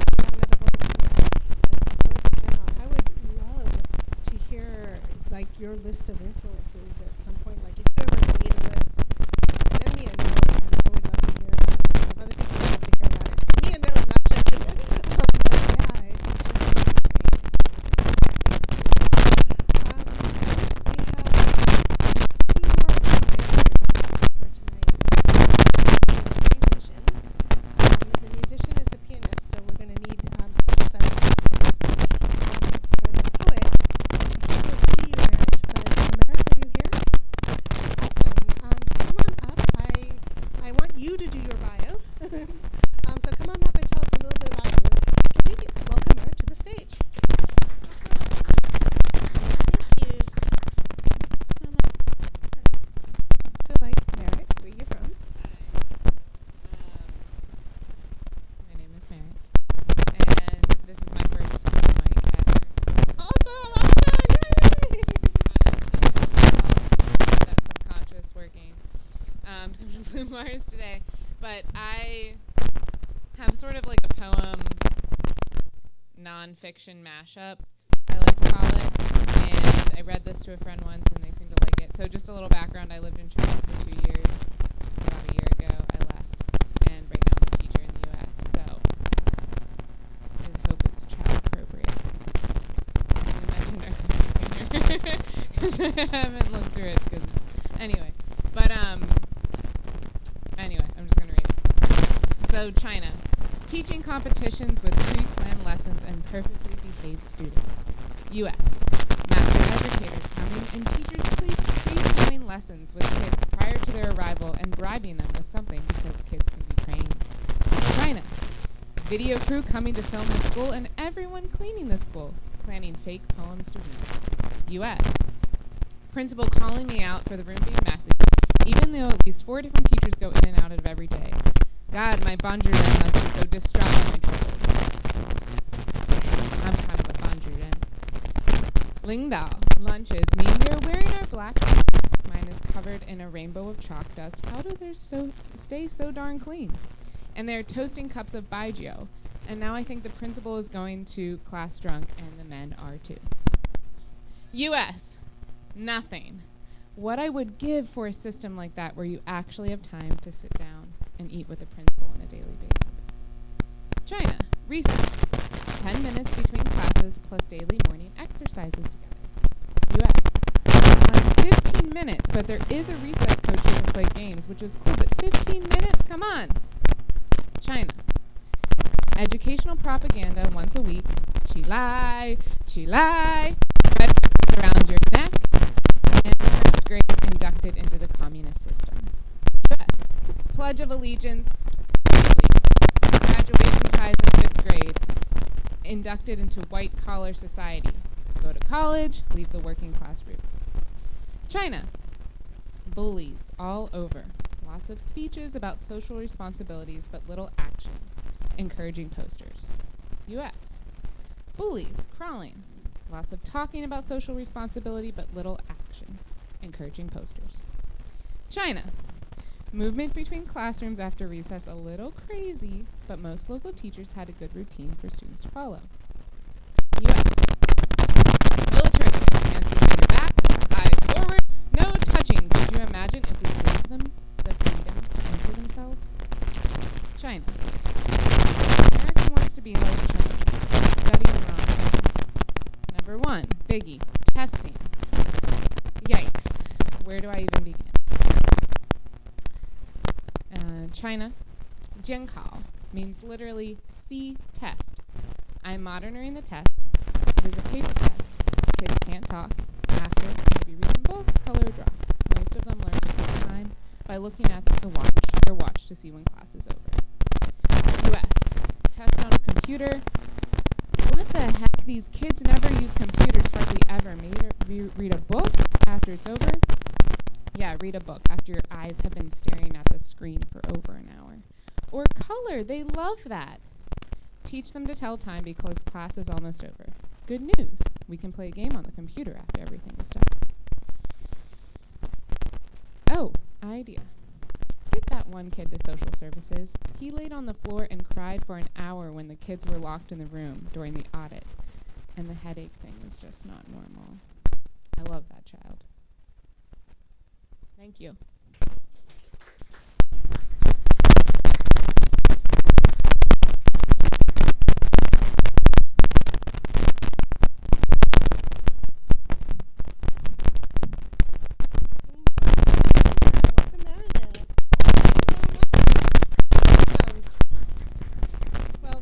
we have another poet and poets in general. I would love to hear like your list of influences at some point. Like if you ever made a list, send me a note, and I would love to hear about it. And if other people would love to hear about it, send me a note, not just but yeah, it's just amazing. We have 2 more writers for tonight. Musician. The musician is a pianist, so we're going to need special set of headphones. For the poet, I can't see you, Merritt, but Merritt, are you here? Mars today, but I have sort of like a poem nonfiction mashup, I like to call it, and I read this to a friend once and they seemed to like it. So just a little background, I lived in China for 2 years. About a year ago I left, and right now I'm a teacher in the US, so I hope it's child appropriate. Because I haven't looked through it, anyway, but anyway, I'm just gonna read it. So China, teaching competitions with pre-planned lessons and perfectly behaved students. U.S. Master educators coming and teachers pre-planning lessons with kids prior to their arrival and bribing them with something because kids can be trained. China. Video crew coming to film the school and everyone cleaning the school, planning fake poems to read. U.S. Principal calling me out for the room being messy, even though at least 4 different teachers go in and out of every day. God, my Bonjuren must be so distraught at my troubles. I'm kind of a Bonjuren. Lingdao, lunches mean we are wearing our black hats. Mine is covered in a rainbow of chalk dust. How do they stay so darn clean? And they're toasting cups of baijiu. And now I think the principal is going to class drunk, and the men are too. U.S. Nothing. What I would give for a system like that where you actually have time to sit down and eat with the principal on a daily basis. China. Recess. 10 minutes between classes plus daily morning exercises together. U.S. 15 minutes, but there is a recess coach who can play games, which is cool, but 15 minutes? Come on! China. Educational propaganda once a week. Chilai, chilai. Red around your neck. And first grade inducted into the communist system. U.S. Pledge of Allegiance. Graduation ties in 5th grade. Inducted into white collar society. Go to college, leave the working class roots. China. Bullies all over. Lots of speeches about social responsibilities, but little actions. Encouraging posters. U.S. Bullies crawling. Lots of talking about social responsibility, but little action. Encouraging posters. China. Movement between classrooms after recess a little crazy, but most local teachers had a good routine for students to follow. U.S. Militaristic, hands behind your back, eyes forward, no touching. Could you imagine if we gave them the freedom to enter themselves? China. America wants to be like China, studying wrong things. Number 1, biggie, testing. Yikes. Where do I even begin? China. Jiankao means literally see test. I'm monitoring the test. It is a paper test. Kids can't talk. After, maybe read some books, color or draw. Most of them learn to take time by looking at their watch to see when class is over. U.S. Test on a computer. What the heck? These kids never use computers hardly ever. Maybe read a book after it's over. Yeah, read a book after your eyes have been staring at the screen for over an hour. Or color. They love that. Teach them to tell time because class is almost over. Good news. We can play a game on the computer after everything is done. Oh, idea. Get that one kid to social services. He laid on the floor and cried for an hour when the kids were locked in the room during the audit. And the headache thing was just not normal. I love that child. Thank you. Welcome, Meredith. Awesome. Well,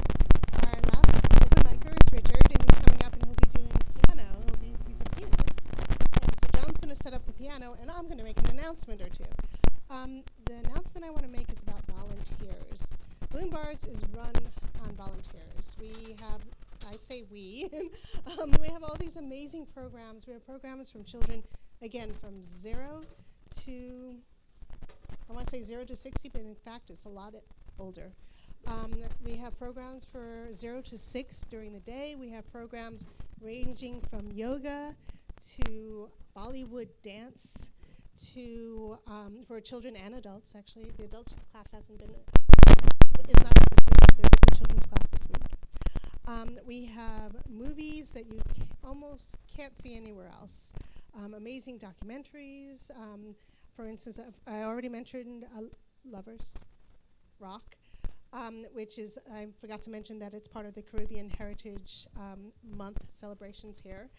our last open micer is Richard, and he's coming up and he'll be doing piano. He's a pianist. And so John's going to set up the piano, and I'm going to make an announcement or two. The announcement I want to make is about volunteers. Bloom Bars is run on volunteers. We have, I say we have all these amazing programs. We have programs from children, again, from 0 to, I want to say 0 to 60, but in fact, it's a lot older. We have programs for 0 to 6 during the day. We have programs ranging from yoga to Bollywood dance to for children and adults. Actually, the adult class hasn't been is not this week. There's the children's class this week. We have movies that you almost can't see anywhere else. Amazing documentaries. For instance, I already mentioned Lovers Rock, which is, I forgot to mention that it's part of the Caribbean Heritage Month celebrations here.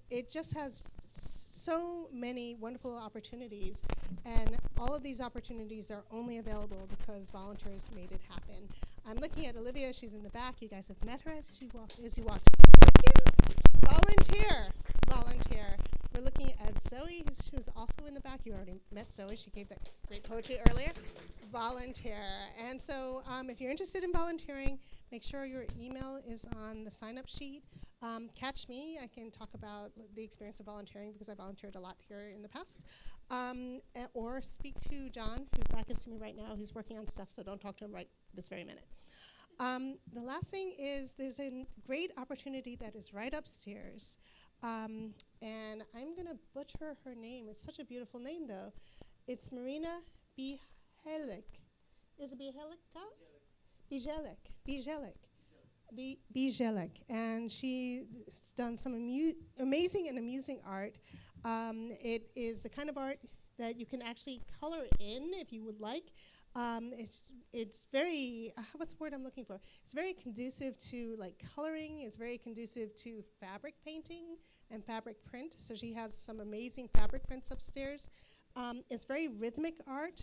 It just has so many wonderful opportunities, and all of these opportunities are only available because volunteers made it happen. I'm looking at Olivia, she's in the back. You guys have met her as you walked in. Thank you. Volunteer. We're looking at Zoe, who's also in the back. You already met Zoe, she gave that great poetry earlier. Volunteer. And so if you're interested in volunteering, make sure your email is on the sign-up sheet. Catch me. I can talk about the experience of volunteering because I volunteered a lot here in the past. Or speak to John, who's back next to me right now. He's working on stuff, so don't talk to him right this very minute. The last thing is there's a great opportunity that is right upstairs. And I'm going to butcher her name. It's such a beautiful name, though. It's Marina Bijelik. Is it Bijelik? Bijelik. And she's done some amazing and amusing art. It is the kind of art that you can actually color in if you would like. It's very, what's the word I'm looking for? It's very conducive to like coloring. It's very conducive to fabric painting and fabric print. So she has some amazing fabric prints upstairs. It's very rhythmic art,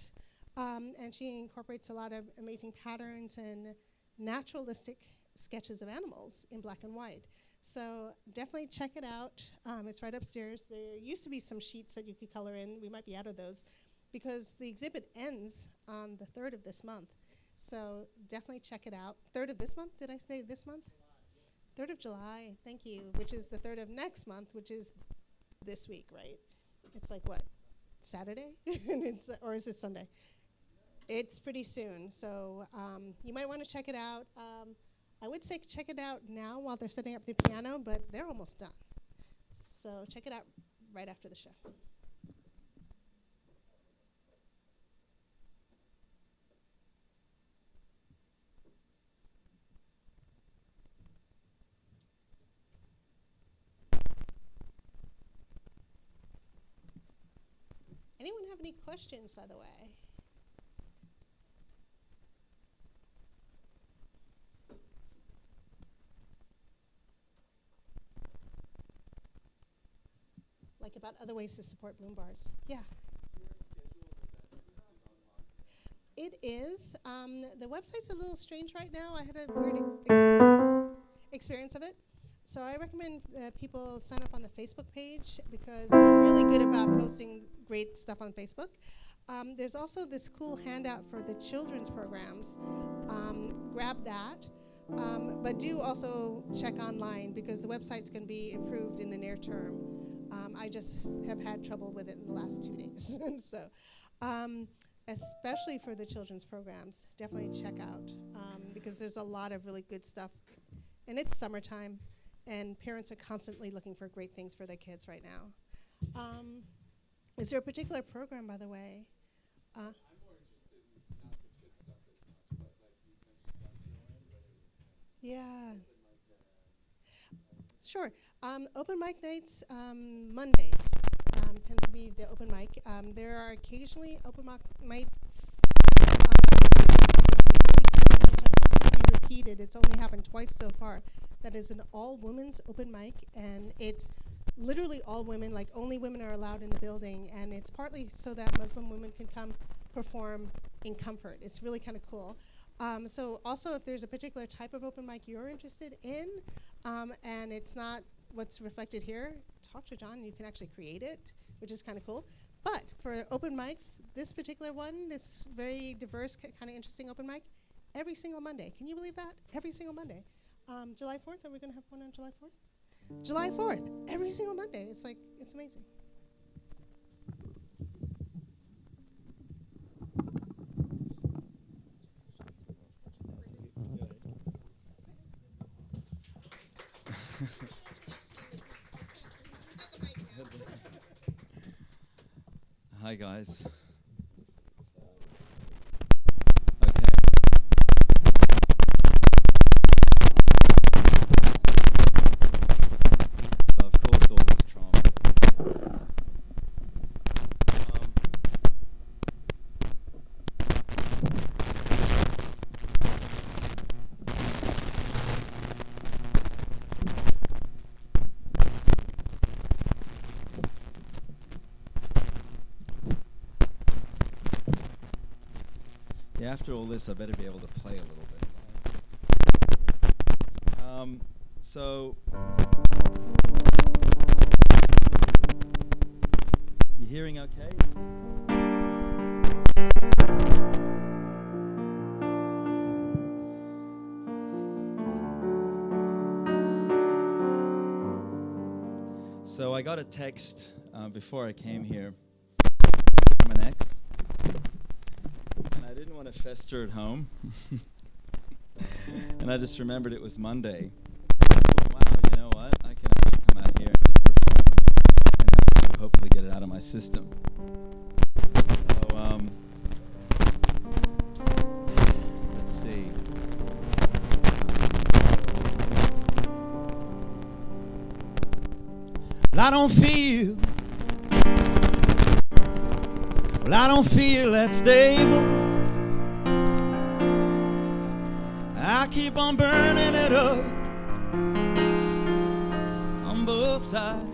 and she incorporates a lot of amazing patterns and naturalistic sketches of animals in black and white. So definitely check it out. It's right upstairs. There used to be some sheets that you could color in. We might be out of those, because the exhibit ends on the 3rd of this month. So definitely check it out. 3rd of this month? Did I say this month? 3rd of July, thank you, which is the 3rd of next month, which is this week, right? It's like what, Saturday? Or is it Sunday? It's pretty soon, so you might want to check it out. I would say check it out now while they're setting up the piano, but they're almost done. So check it out right after the show. Anyone have any questions, by the way? Like about other ways to support Bloom Bars? Yeah. It is. The website's a little strange right now. I had a weird experience of it. So I recommend people sign up on the Facebook page because they're really good about posting great stuff on Facebook. There's also this cool handout for the children's programs. Grab that. But do also check online because the website's going to be improved in the near term. I just have had trouble with it in the last 2 days. So especially for the children's programs, definitely check out because there's a lot of really good stuff. And it's summertime. And parents are constantly looking for great things for their kids right now. Is there a particular program, by the way? I'm more interested in not the kid stuff as much, but like you mentioned about Yeah. Sure. Open mic nights, Mondays tends to be the open mic. There are occasionally open mic nights on other days. There's a really cool one, which I hope will be repeated. It's only happened twice so far. That is an all-women's open mic, and it's literally all women, like only women are allowed in the building, and it's partly so that Muslim women can come perform in comfort. It's really kind of cool. So also if there's a particular type of open mic you're interested in, and it's not what's reflected here, talk to John, you can actually create it, which is kind of cool. But for open mics, this particular one, this very diverse, kind of interesting open mic, every single Monday. Can you believe that? Every single Monday. July 4th, are we going to have one on July 4th? July 4th, every single Monday. It's like, it's amazing. Hi guys. Okay. So I've caused all this trauma. Yeah, after all this, I better be able to play a little bit. So, you hearing okay? So I got a text before I came here from an ex. And I didn't want to fester at home. And I just remembered it was Monday. I thought, wow, you know what? I can actually come out here and just perform. And that will sort of hopefully get it out of my system. So, let's see. Well, I don't feel that stable. I keep on burning it up on both sides.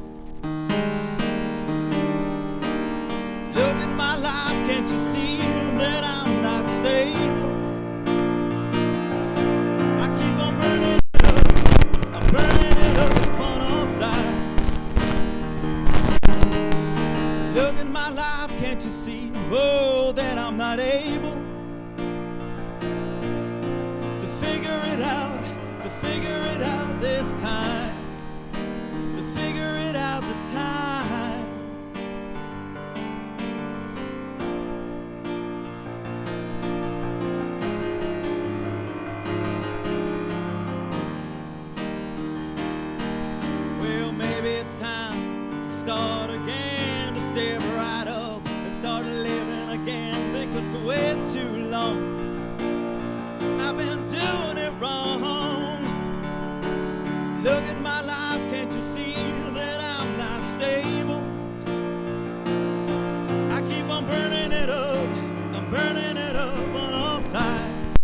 Look at my life, can't you see that I'm not stable? I keep on burning it up, I'm burning it up on all sides. Look at my life, can't you see, oh, that I'm not able to figure it out this time, to figure it out this time. Well, maybe it's time to start again, to step right up and start living again, because for way too long I've been doing it wrong. Look at my life, can't you see that I'm not stable? I keep on burning it up, I'm burning it up on all sides.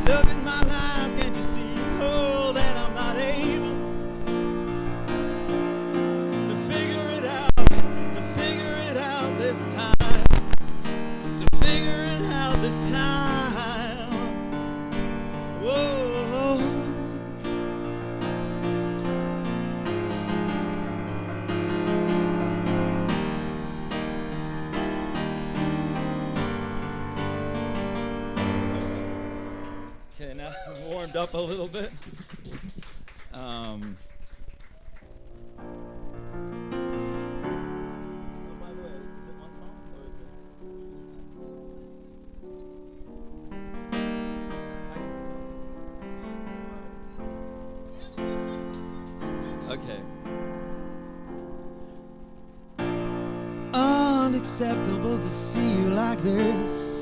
Look at my life, can't you see, oh, that I'm not able to figure it out this time, to figure it out this time. Whoa. Okay, now I'm warmed up a little bit. Oh, by the way, is it one song or is it? Okay. Unacceptable to see you like this.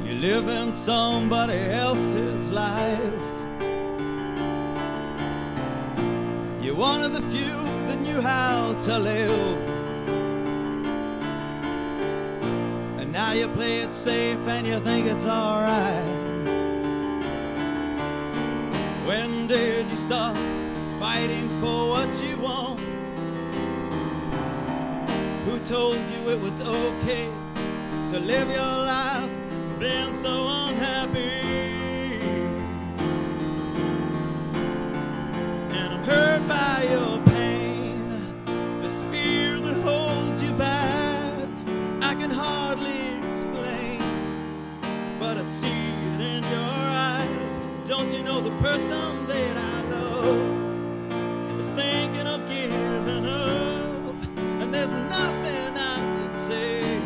You live in somebody else's life. You're one of the few that knew how to live. And now you play it safe and you think it's alright. When did you stop fighting for what you want? Who told you it was okay to live your life being so unhappy? And I'm hurt by your pain, this fear that holds you back. I can hardly explain, but I see it in your eyes. Don't you know the person that I love is thinking of giving up, and there's nothing I could say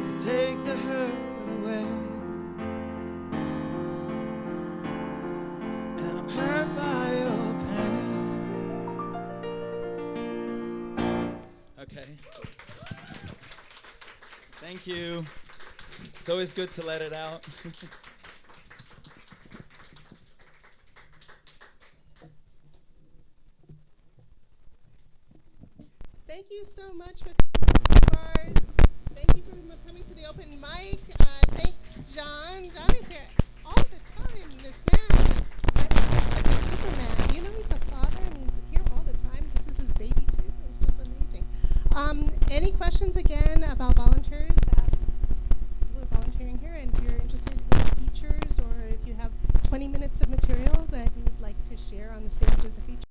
to take the hurt away. And I'm hurt Thank you. It's always good to let it out. Thank you so much for coming. Thank you for coming to the open mic. Thanks, John. John is here all the time. This man, he's like a Superman. You know, he's a father and he's here all the time. This is his baby too. It's just amazing. Any questions again about volunteers?